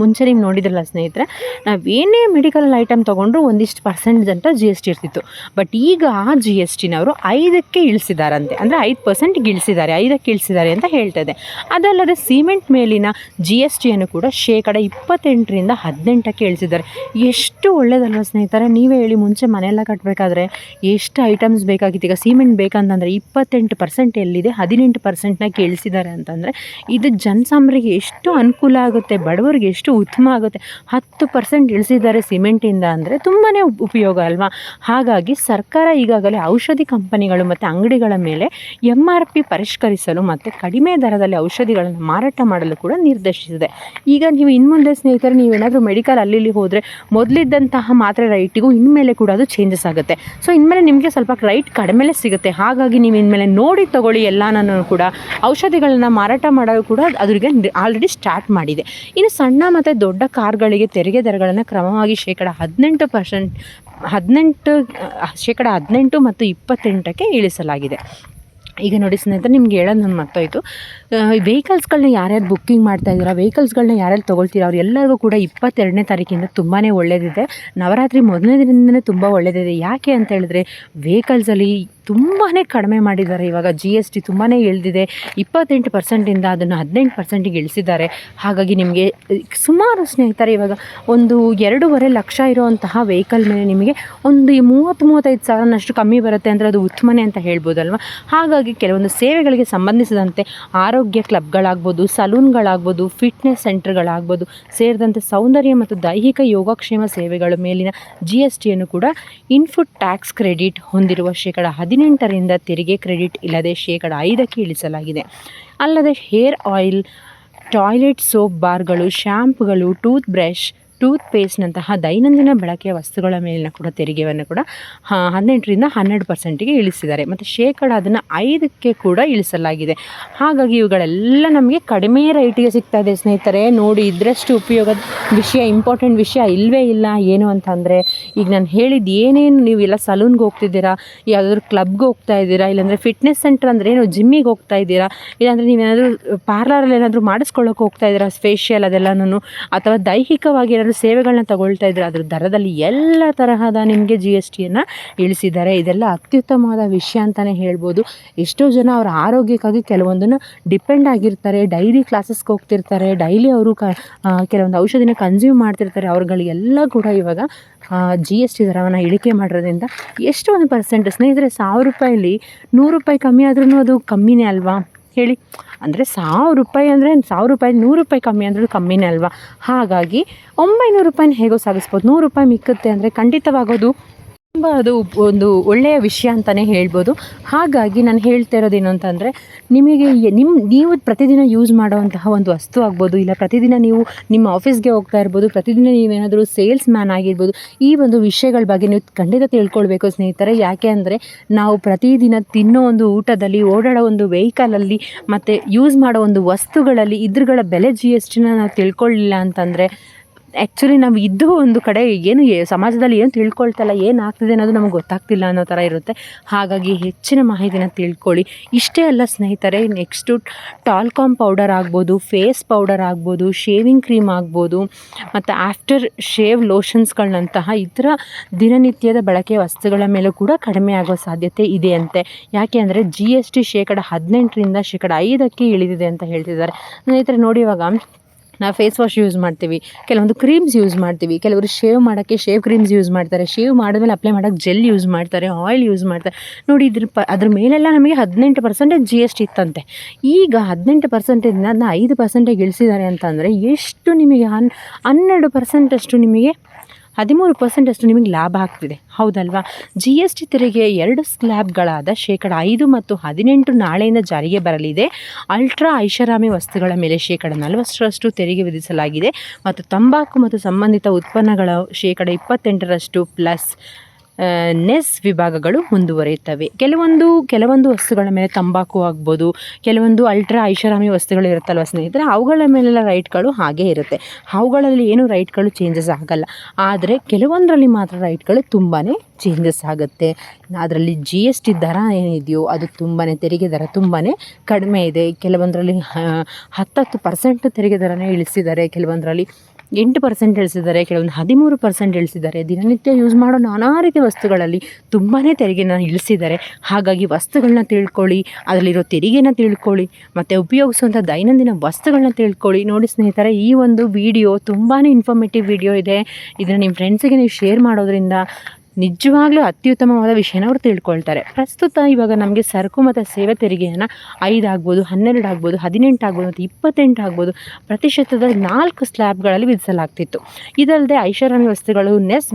ಮುಂಚೆ ನೀವು ನೋಡಿದ್ರಲ್ಲ ಸ್ನೇಹಿತರೆ, ನಾವೇನೇ ಮೆಡಿಕಲ್ ಐಟಮ್ ತೊಗೊಂಡ್ರು ಒಂದಿಷ್ಟು ಪರ್ಸೆಂಟ್ ಅಂತ GST ಇರ್ತಿತ್ತು. ಬಟ್ ಈಗ ಆ GSTನ ಅವರು 5% ಇಳಿಸಿದಾರಂತೆ. ಅಂದರೆ 5% ಇಳಿಸಿದ್ದಾರೆ, 5% ಇಳಿಸಿದ್ದಾರೆ ಅಂತ ಹೇಳ್ತಾ ಇದೆ. ಅದಲ್ಲದೆ ಸಿಮೆಂಟ್ ಮೇಲಿನ GSTಯನ್ನು ಕೂಡ 28% 18% ಇಳಿಸಿದ್ದಾರೆ. ಎಷ್ಟು ಒಳ್ಳೆಯದಲ್ವ ಸ್ನೇಹಿತರೆ, ನೀವೇ ಹೇಳಿ. ಮುಂಚೆ ಮನೆಯೆಲ್ಲ ಕಟ್ಟಬೇಕಾದ್ರೆ ಎಷ್ಟು ಐಟಮ್ಸ್ ಬೇಕಾಗಿತ್ತು. ಈಗ ಸಿಮೆಂಟ್ ಬೇಕಂತಂದರೆ 28% ಎಲ್ಲಿದೆ, 18%ನ ಇಳಿಸಿದ್ದಾರೆ ಅಂತಂದರೆ ಇದು ಜನಸಾಮಾನ್ಯರಿಗೆ ಎಷ್ಟು ಅನುಕೂಲ ಆಗುತ್ತೆ, ಬಡವರಿಗೆ ಎಷ್ಟು ಉತ್ತಮ ಆಗುತ್ತೆ. 10% ಇಳಿಸಿದ್ದಾರೆ ಸಿಮೆಂಟಿಂದ ಅಂದರೆ ತುಂಬಾ ಉಪಯೋಗ ಅಲ್ವಾ. ಹಾಗಾಗಿ ಸರ್ಕಾರ ಈಗಾಗಲೇ ಔಷಧಿ ಕಂಪನಿಗಳು ಮತ್ತು ಅಂಗಡಿಗಳ ಮೇಲೆ MRP ಪರಿಷ್ಕರಿಸಲು ಮತ್ತು ಕಡಿಮೆ ದರದಲ್ಲಿ ಔಷಧಿಗಳನ್ನು ಮಾರಾಟ ಮಾಡಲು ಕೂಡ ನಿರ್ದೇಶಿಸಿದೆ. ಈಗ ನೀವು ಇನ್ಮುಂದೆ ಸ್ನೇಹಿತರೆ ನೀವೇನಾದರೂ ಮೆಡಿಕಲ್ ಅಲ್ಲಿ ಹೋದರೆ ಮೊದಲಿದ್ದಂತಹ ಮಾತ್ರೆ ರೈಟಿಗೂ ಇನ್ಮೇಲೆ ಕೂಡ ಅದು ಚೇಂಜಸ್ ಆಗುತ್ತೆ. ಸೊ ಇನ್ಮೇಲೆ ನಿಮಗೆ ಸ್ವಲ್ಪ ರೈಟ್ ಕಡಿಮೆಲೇ ಸಿಗುತ್ತೆ. ಹಾಗಾಗಿ ನೀವು ಇನ್ಮೇಲೆ ನೋಡಿ ತಗೊಳ್ಳಿ. ಎಲ್ಲನೂ ಕೂಡ ಔಷಧಿಗಳನ್ನು ಮಾರಾಟ ಮಾಡೋದು ಕೂಡ ಅದ್ರಿಗೆ ಆಲ್ರೆಡಿ ಸ್ಟಾರ್ಟ್ ಮಾಡಿದೆ. ಇನ್ನು ಸಣ್ಣ ಮತ್ತು ದೊಡ್ಡ ಕಾರ್ಗಳಿಗೆ ತೆರಿಗೆ ದರಗಳನ್ನು ಕ್ರಮವಾಗಿ 18% ಮತ್ತು 28% ಇಳಿಸಲಾಗಿದೆ. ಈಗ ನೋಡಿ ಸ್ನೇಹಿತರೆ, ನಿಮ್ಗೆ ಹೇಳೋದು ನಾನು ಮರ್ತೋಯ್ತು. ವೆಹಿಕಲ್ಸ್ಗಳನ್ನ ಯಾರ್ಯಾರು ಬುಕ್ಕಿಂಗ್ ಮಾಡ್ತಾಯಿದ್ದೀರಾ, ವೆಹಿಕಲ್ಸ್ಗಳನ್ನ ಯಾರ್ಯಾರು ತೊಗೊಳ್ತೀರಾ ಅವ್ರೆಲ್ಲರಿಗೂ ಕೂಡ 22ನೇ ತಾರೀಕಿಂದ ತುಂಬಾ ಒಳ್ಳೆಯದಿದೆ. ನವರಾತ್ರಿ ಮೊದಲನೇ ದಿನದಿಂದಲೇ ತುಂಬ ಒಳ್ಳೆಯದಿದೆ. ಯಾಕೆ ಅಂತ ಹೇಳಿದ್ರೆ ವೆಹಿಕಲ್ಸಲ್ಲಿ ತುಂಬಾ ಕಡಿಮೆ ಮಾಡಿದ್ದಾರೆ. ಇವಾಗ GST ತುಂಬಾ ಇಳಿದಿದೆ. 28% ಅದನ್ನು 18% ಇಳಿಸಿದ್ದಾರೆ. ಹಾಗಾಗಿ ನಿಮಗೆ ಸುಮಾರು ಸ್ನೇಹಿತರೆ ಇವಾಗ ಒಂದು 2.5 ಲಕ್ಷ ಇರುವಂತಹ ವೆಹಿಕಲ್ ಮೇಲೆ ನಿಮಗೆ ಒಂದು 30-35 ಸಾವಿರನಷ್ಟು ಕಮ್ಮಿ ಬರುತ್ತೆ ಅಂದರೆ ಅದು ಉತ್ತಮನೇ ಅಂತ ಹೇಳ್ಬೋದಲ್ವ. ಹಾಗಾಗಿ ಕೆಲವೊಂದು ಸೇವೆಗಳಿಗೆ ಸಂಬಂಧಿಸಿದಂತೆ ಆರೋಗ್ಯ ಕ್ಲಬ್ಗಳಾಗ್ಬೋದು, ಸಲೂನ್ಗಳಾಗ್ಬೋದು, ಫಿಟ್ನೆಸ್ ಸೆಂಟರ್ಗಳಾಗ್ಬೋದು ಸೇರಿದಂತೆ ಸೌಂದರ್ಯ ಮತ್ತು ದೈಹಿಕ ಯೋಗಕ್ಷೇಮ ಸೇವೆಗಳ ಮೇಲಿನ GSTಯನ್ನು ಕೂಡ ಇನ್ಪುಟ್ ಟ್ಯಾಕ್ಸ್ ಕ್ರೆಡಿಟ್ ಹೊಂದಿರುವ 18% ತೆರಿಗೆ ಕ್ರೆಡಿಟ್ ಇಲ್ಲದೆ 5% ಇಳಿಸಲಾಗಿದೆ. ಅಲ್ಲದೆ ಹೇರ್ ಆಯಿಲ್, ಟಾಯ್ಲೆಟ್ ಸೋಪ್ ಬಾರ್ಗಳು, ಶ್ಯಾಂಪುಗಳು, ಟೂತ್ ಬ್ರಷ್, ಟೂತ್ ಪೇಸ್ಟ್ನಂತಹ ದೈನಂದಿನ ಬಳಕೆಯ ವಸ್ತುಗಳ ಮೇಲಿನ ಕೂಡ ತೆರಿಗೆಯನ್ನು ಕೂಡ 18% ಇಳಿಸಿದ್ದಾರೆ. ಮತ್ತು ಅದನ್ನು 5% ಕೂಡ ಇಳಿಸಲಾಗಿದೆ. ಹಾಗಾಗಿ ಇವುಗಳೆಲ್ಲ ನಮಗೆ ಕಡಿಮೆ ರೇಟಿಗೆ ಸಿಗ್ತಾ ಇದೆ ಸ್ನೇಹಿತರೆ. ನೋಡಿ, ಇದರಷ್ಟು ಉಪಯೋಗದ ವಿಷಯ, ಇಂಪಾರ್ಟೆಂಟ್ ವಿಷಯ ಇಲ್ಲವೇ ಇಲ್ಲ. ಏನು ಅಂತಂದರೆ ಈಗ ನಾನು ಹೇಳಿದ್ದು ಏನೇನು, ನೀವು ಎಲ್ಲ ಸಲೂನ್ಗೆ ಹೋಗ್ತಿದ್ದೀರಾ, ಯಾವುದಾದ್ರೂ ಕ್ಲಬ್ಗೆ ಹೋಗ್ತಾ ಇದ್ದೀರಾ, ಇಲ್ಲಾಂದರೆ ಫಿಟ್ನೆಸ್ ಸೆಂಟರ್ ಅಂದರೆ ಏನು ಜಿಮ್ಮಿಗೆ ಹೋಗ್ತಾ ಇದ್ದೀರಾ, ಇಲ್ಲಾಂದರೆ ನೀವೇನಾದರೂ ಪಾರ್ಲರಲ್ಲಿ ಏನಾದರೂ ಮಾಡಿಸ್ಕೊಳ್ಳೋಕೆ ಹೋಗ್ತಾ ಇದ್ದೀರಾ, ಫೇಶಿಯಲ್ ಅದೆಲ್ಲನೂ, ಅಥವಾ ದೈಹಿಕವಾಗಿ ಸೇವೆಗಳನ್ನ ತಗೊಳ್ತಾ ಇದ್ರೆ ಅದ್ರ ದರದಲ್ಲಿ ಎಲ್ಲ ತರಹದ ನಿಮಗೆ GSTಯನ್ನು ಇಳಿಸಿದ್ದಾರೆ. ಇದೆಲ್ಲ ಅತ್ಯುತ್ತಮವಾದ ವಿಷಯ ಅಂತಲೇ ಹೇಳ್ಬೋದು. ಎಷ್ಟೋ ಜನ ಅವರ ಆರೋಗ್ಯಕ್ಕಾಗಿ ಕೆಲವೊಂದನ್ನು ಡಿಪೆಂಡ್ ಆಗಿರ್ತಾರೆ. ಡೈಲಿ ಕ್ಲಾಸಸ್ಗೆ ಹೋಗ್ತಿರ್ತಾರೆ, ಡೈಲಿ ಅವರು ಕೆಲವೊಂದು ಔಷಧಿನ ಕನ್ಸ್ಯೂಮ್ ಮಾಡ್ತಿರ್ತಾರೆ. ಅವ್ರುಗಳಿಗೆಲ್ಲ ಕೂಡ ಇವಾಗ GST ದರವನ್ನು ಇಳಿಕೆ ಮಾಡಿರೋದ್ರಿಂದ ಎಷ್ಟು ಒಂದು ಪರ್ಸೆಂಟ್ ಸ್ನೇಹಿತರೆ, 1000 ರೂಪಾಯಲ್ಲಿ 100 ರೂಪಾಯಿ ಕಮ್ಮಿ ಆದ್ರೂ ಅದು ಕಮ್ಮಿನೇ ಅಲ್ವಾ ಹೇಳಿ. ಅಂದರೆ 1000 ರೂಪಾಯಿ ಅಂದರೆ 1000 ರೂಪಾಯಿ 100 ರೂಪಾಯಿ ಕಮ್ಮಿ ಅಂದ್ರೂ ಕಮ್ಮಿನೇ ಅಲ್ವಾ. ಹಾಗಾಗಿ 900 ರೂಪಾಯಿನ ಹೇಗೋ ಸಾಗಿಸ್ಬೋದು. 100 ರೂಪಾಯಿ ಮಿಕ್ಕುತ್ತೆ ಅಂದರೆ ಖಂಡಿತವಾಗೋದು ತುಂಬ ಅದು ಒಂದು ಒಳ್ಳೆಯ ವಿಷಯ ಅಂತಲೇ ಹೇಳ್ಬೋದು. ಹಾಗಾಗಿ ನಾನು ಹೇಳ್ತಾ ಇರೋದೇನು ಅಂತಂದರೆ, ನಿಮಗೆ ನೀವು ಪ್ರತಿದಿನ ಯೂಸ್ ಮಾಡೋವಂತಹ ಒಂದು ವಸ್ತು ಆಗ್ಬೋದು, ಇಲ್ಲ ಪ್ರತಿದಿನ ನೀವು ನಿಮ್ಮ ಆಫೀಸ್ಗೆ ಹೋಗ್ತಾ ಇರ್ಬೋದು, ಪ್ರತಿದಿನ ನೀವೇನಾದರೂ ಸೇಲ್ಸ್ ಮ್ಯಾನ್ ಆಗಿರ್ಬೋದು, ಈ ಒಂದು ವಿಷಯಗಳ ಬಗ್ಗೆ ನೀವು ಖಂಡಿತ ತಿಳ್ಕೊಳ್ಬೇಕು ಸ್ನೇಹಿತರೆ. ಯಾಕೆ ಅಂದರೆ ನಾವು ಪ್ರತಿದಿನ ತಿನ್ನೋ ಒಂದು ಊಟದಲ್ಲಿ, ಓಡಾಡೋ ಒಂದು ವೆಹಿಕಲಲ್ಲಿ, ಮತ್ತು ಯೂಸ್ ಮಾಡೋ ಒಂದು ವಸ್ತುಗಳಲ್ಲಿ ಇದ್ರಗಳ ಬೆಲೆ GSTನ ನಾವು ತಿಳ್ಕೊಳ್ಳಿಲ್ಲ ಅಂತಂದರೆ ಆ್ಯಕ್ಚುಲಿ ನಾವು ಇದ್ದು ಒಂದು ಕಡೆ ಏನು ಸಮಾಜದಲ್ಲಿ ಏನು ತಿಳ್ಕೊಳ್ತಲ್ಲ, ಏನಾಗ್ತಿದೆ ಅನ್ನೋದು ನಮಗೆ ಗೊತ್ತಾಗ್ತಿಲ್ಲ ಅನ್ನೋ ಥರ ಇರುತ್ತೆ. ಹಾಗಾಗಿ ಹೆಚ್ಚಿನ ಮಾಹಿತಿನ ತಿಳ್ಕೊಳ್ಳಿ. ಇಷ್ಟೇ ಅಲ್ಲ ಸ್ನೇಹಿತರೆ, ನೆಕ್ಸ್ಟು ಟಾಲ್ಕಾಮ್ ಪೌಡರ್ ಆಗ್ಬೋದು, ಫೇಸ್ ಪೌಡರ್ ಆಗ್ಬೋದು, ಶೇವಿಂಗ್ ಕ್ರೀಮ್ ಆಗ್ಬೋದು, ಮತ್ತು ಆಫ್ಟರ್ ಶೇವ್ ಲೋಷನ್ಸ್ಗಳಂತಹ ಇತರ ದಿನನಿತ್ಯದ ಬಳಕೆಯ ವಸ್ತುಗಳ ಮೇಲೂ ಕೂಡ ಕಡಿಮೆ ಆಗೋ ಸಾಧ್ಯತೆ ಇದೆ ಅಂತೆ. ಯಾಕೆ ಅಂದರೆ GST 18% 5% ಇಳಿದಿದೆ ಅಂತ ಹೇಳ್ತಿದ್ದಾರೆ. ಸ್ನೇಹಿತರೆ ನೋಡಿ, ಇವಾಗ ನಾವು ಫೇಸ್ ವಾಶ್ ಯೂಸ್ ಮಾಡ್ತೀವಿ, ಕೆಲವೊಂದು ಕ್ರೀಮ್ಸ್ ಯೂಸ್ ಮಾಡ್ತೀವಿ, ಕೆಲವರು ಶೇವ್ ಮಾಡೋಕ್ಕೆ ಶೇವ್ ಕ್ರೀಮ್ಸ್ ಯೂಸ್ ಮಾಡ್ತಾರೆ, ಶೇವ್ ಮಾಡಿದ್ಮೇಲೆ ಅಪ್ಲೈ ಮಾಡೋಕ್ಕೆ ಜೆಲ್ ಯೂಸ್ ಮಾಡ್ತಾರೆ, ಆಯಿಲ್ ಯೂಸ್ ಮಾಡ್ತಾರೆ. ನೋಡಿ ಅದ್ರ ಮೇಲೆಲ್ಲ ನಮಗೆ 18% GST ಇತ್ತಂತೆ. ಈಗ 18%ಇಂದ ಅದನ್ನ 5%ಗೆ ಇಳಿಸಿದ್ದಾರೆ ಅಂತಂದರೆ ಎಷ್ಟು ನಿಮಗೆ 12% ಅಷ್ಟು ನಿಮಗೆ 13% ಅಷ್ಟು ನಿಮಗೆ ಲಾಭ ಆಗ್ತಿದೆ, ಹೌದಲ್ವಾ? GST ತೆರಿಗೆ 2 ಸ್ಲ್ಯಾಬ್ಗಳಾದ 5% ಮತ್ತು 18% ನಾಳೆಯಿಂದ ಜಾರಿಗೆ ಬರಲಿದೆ. ಅಲ್ಟ್ರಾ ಐಷಾರಾಮಿ ವಸ್ತುಗಳ ಮೇಲೆ 40% ತೆರಿಗೆ ವಿಧಿಸಲಾಗಿದೆ ಮತ್ತು ತಂಬಾಕು ಮತ್ತು ಸಂಬಂಧಿತ ಉತ್ಪನ್ನಗಳ 28% ಪ್ಲಸ್ ನೆಸ್ ವಿಭಾಗಗಳು ಮುಂದುವರಿಯುತ್ತವೆ. ಕೆಲವೊಂದು ವಸ್ತುಗಳ ಮೇಲೆ ತಂಬಾಕು ಆಗ್ಬೋದು, ಕೆಲವೊಂದು ಅಲ್ಟ್ರಾ ಐಷಾರಾಮಿ ವಸ್ತುಗಳು ಇರುತ್ತಲ್ವ ಸ್ನೇಹಿತರೆ, ಅವುಗಳ ಮೇಲೆಲ್ಲ ರೈಟ್ಗಳು ಹಾಗೇ ಇರುತ್ತೆ. ಅವುಗಳಲ್ಲಿ ಏನು ರೈಟ್ಗಳು ಚೇಂಜಸ್ ಆಗಲ್ಲ. ಆದರೆ ಕೆಲವೊಂದರಲ್ಲಿ ಮಾತ್ರ ರೈಟ್ಗಳು ತುಂಬಾ ಚೇಂಜಸ್ ಆಗುತ್ತೆ. ಅದರಲ್ಲಿ GST ದರ ಏನಿದೆಯೋ ಅದು ತುಂಬಾ, ತೆರಿಗೆ ದರ ತುಂಬಾ ಕಡಿಮೆ ಇದೆ. ಕೆಲವೊಂದರಲ್ಲಿ 10% ತೆರಿಗೆ ದರನೇ ಇಳಿಸಿದ್ದಾರೆ, ಕೆಲವೊಂದರಲ್ಲಿ 8% ಇಳಿಸಿದ್ದಾರೆ, ಕೆಲವೊಂದು 13% ಇಳಿಸಿದ್ದಾರೆ. ದಿನನಿತ್ಯ ಯೂಸ್ ಮಾಡೋ ನಾನಾ ರೀತಿಯ ವಸ್ತುಗಳಲ್ಲಿ ತುಂಬಾ ತೆರಿಗೆನ ಇಳಿಸಿದ್ದಾರೆ. ಹಾಗಾಗಿ ವಸ್ತುಗಳನ್ನ ತಿಳ್ಕೊಳ್ಳಿ, ಅದರಲ್ಲಿರೋ ತೆರಿಗೆನ ತಿಳ್ಕೊಳ್ಳಿ, ಮತ್ತು ಉಪಯೋಗಿಸುವಂಥ ದೈನಂದಿನ ವಸ್ತುಗಳನ್ನ ತಿಳ್ಕೊಳ್ಳಿ. ನೋಡಿ ಸ್ನೇಹಿತರೆ, ಈ ಒಂದು ವಿಡಿಯೋ ತುಂಬಾ ಇನ್ಫಾರ್ಮೇಟಿವ್ ವಿಡಿಯೋ ಇದೆ. ಇದನ್ನು ನಿಮ್ಮ ಫ್ರೆಂಡ್ಸಿಗೆ ನೀವು ಶೇರ್ ಮಾಡೋದ್ರಿಂದ ನಿಜವಾಗ್ಲೂ ಅತ್ಯುತ್ತಮವಾದ ವಿಷಯನ ಅವ್ರು ತಿಳ್ಕೊಳ್ತಾರೆ. ಪ್ರಸ್ತುತ ಇವಾಗ ನಮಗೆ ಸರಕು ಮತ್ತು ಸೇವೆ ತೆರಿಗೆಯನ್ನು 5 ಆಗ್ಬೋದು, 12 ಆಗ್ಬೋದು, 18 ಆಗ್ಬೋದು ಮತ್ತು 28 ಆಗ್ಬೋದು ಪ್ರತಿಶತದ 4 ಸ್ಲ್ಯಾಬ್ಗಳಲ್ಲಿ ವಿಧಿಸಲಾಗ್ತಿತ್ತು. ಇದಲ್ಲದೆ ಐಷಾರಾಮಿ ವಸ್ತುಗಳು ನೆಸ್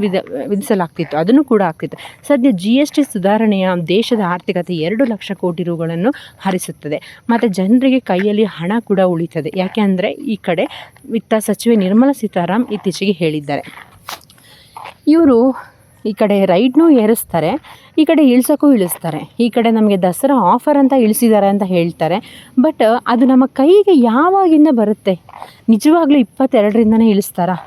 ವಿಧಿಸಲಾಗ್ತಿತ್ತು, ಅದನ್ನು ಕೂಡ ಆಗ್ತಿತ್ತು. ಸದ್ಯ GST ಸುಧಾರಣೆಯ ದೇಶದ ಆರ್ಥಿಕತೆ 2 ಲಕ್ಷ ಕೋಟಿ ರೂಗಳನ್ನು ಹರಿಸುತ್ತದೆ ಮತ್ತು ಜನರಿಗೆ ಕೈಯಲ್ಲಿ ಹಣ ಕೂಡ ಉಳಿತದೆ. ಯಾಕೆ ಅಂದರೆ ಈ ಕಡೆ ವಿತ್ತ ಸಚಿವೆ ನಿರ್ಮಲಾ ಸೀತಾರಾಮ್ ಇತ್ತೀಚೆಗೆ ಹೇಳಿದ್ದಾರೆ, ಇವರು ಈ ಕಡೆ ರೈಟ್ನೂ ಏರಿಸ್ತಾರೆ, ಈ ಕಡೆ ಇಳಿಸೋಕ್ಕೂ ಇಳಿಸ್ತಾರೆ. ಈ ಕಡೆ ನಮಗೆ ದಸರಾ ಆಫರ್ ಅಂತ ಇಳಿಸಿದ್ದಾರೆ ಅಂತ ಹೇಳ್ತಾರೆ. ಬಟ್ ಅದು ನಮ್ಮ ಕೈಗೆ ಯಾವಾಗಿಂದ ಬರುತ್ತೆ? ನಿಜವಾಗ್ಲೂ 22ರಿಂದನೇ ಇಳಿಸ್ತಾರಾ?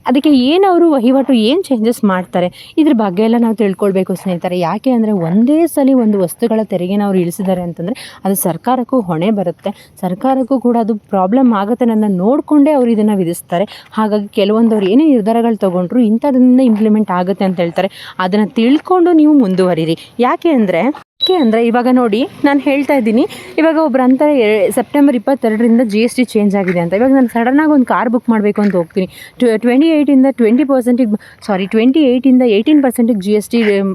ಅದಕ್ಕೆ ಏನು ಅವರು ವಹಿವಾಟು ಏನು ಚೇಂಜಸ್ ಮಾಡ್ತಾರೆ? ಇದ್ರ ಬಗ್ಗೆ ಎಲ್ಲ ನಾವು ತಿಳ್ಕೊಳ್ಬೇಕು ಸ್ನೇಹಿತರೆ. ಯಾಕೆ ಅಂದರೆ ಒಂದೇ ಸಲ ಒಂದು ವಸ್ತುಗಳ ತೆರಿಗೆನ ಅವ್ರು ಇಳಿಸಿದ್ದಾರೆ ಅಂತಂದರೆ ಅದು ಸರ್ಕಾರಕ್ಕೂ ಹೊಣೆ ಬರುತ್ತೆ, ಸರ್ಕಾರಕ್ಕೂ ಕೂಡ ಅದು ಪ್ರಾಬ್ಲಮ್ ಆಗುತ್ತೆ ನನ್ನ ನೋಡಿಕೊಂಡೇ ಅವ್ರು ಇದನ್ನು ವಿಧಿಸ್ತಾರೆ. ಹಾಗಾಗಿ ಕೆಲವೊಂದವ್ರು ಏನೇ ನಿರ್ಧಾರಗಳು ತೊಗೊಂಡ್ರು ಇಂಥದ್ರಿಂದ ಇಂಪ್ಲಿಮೆಂಟ್ ಆಗುತ್ತೆ ಅಂತ ಹೇಳ್ತಾರೆ. ಅದನ್ನು ತಿಳ್ಕೊಂಡು ನೀವು ಮುಂದುವರಿರಿ. ಯಾಕೆ ಅಂದರೆ ಇವಾಗ ನೋಡಿ, ನಾನು ಹೇಳ್ತಾ ಇದ್ದೀನಿ, ಇವಾಗ ಒಬ್ರು ಅಂತಾರೆ ಸೆಪ್ಟೆಂಬರ್ 22ರಿಂದ GST ಚೇಂಜ್ ಆಗಿದೆ ಅಂತ. ಇವಾಗ ನಾನು ಸಡನ್ನಾಗಿ ಒಂದು ಕಾರ್ ಬುಕ್ ಮಾಡಬೇಕು ಅಂತ ಹೋಗ್ತೀನಿ, 28ರಿಂದ 18% GST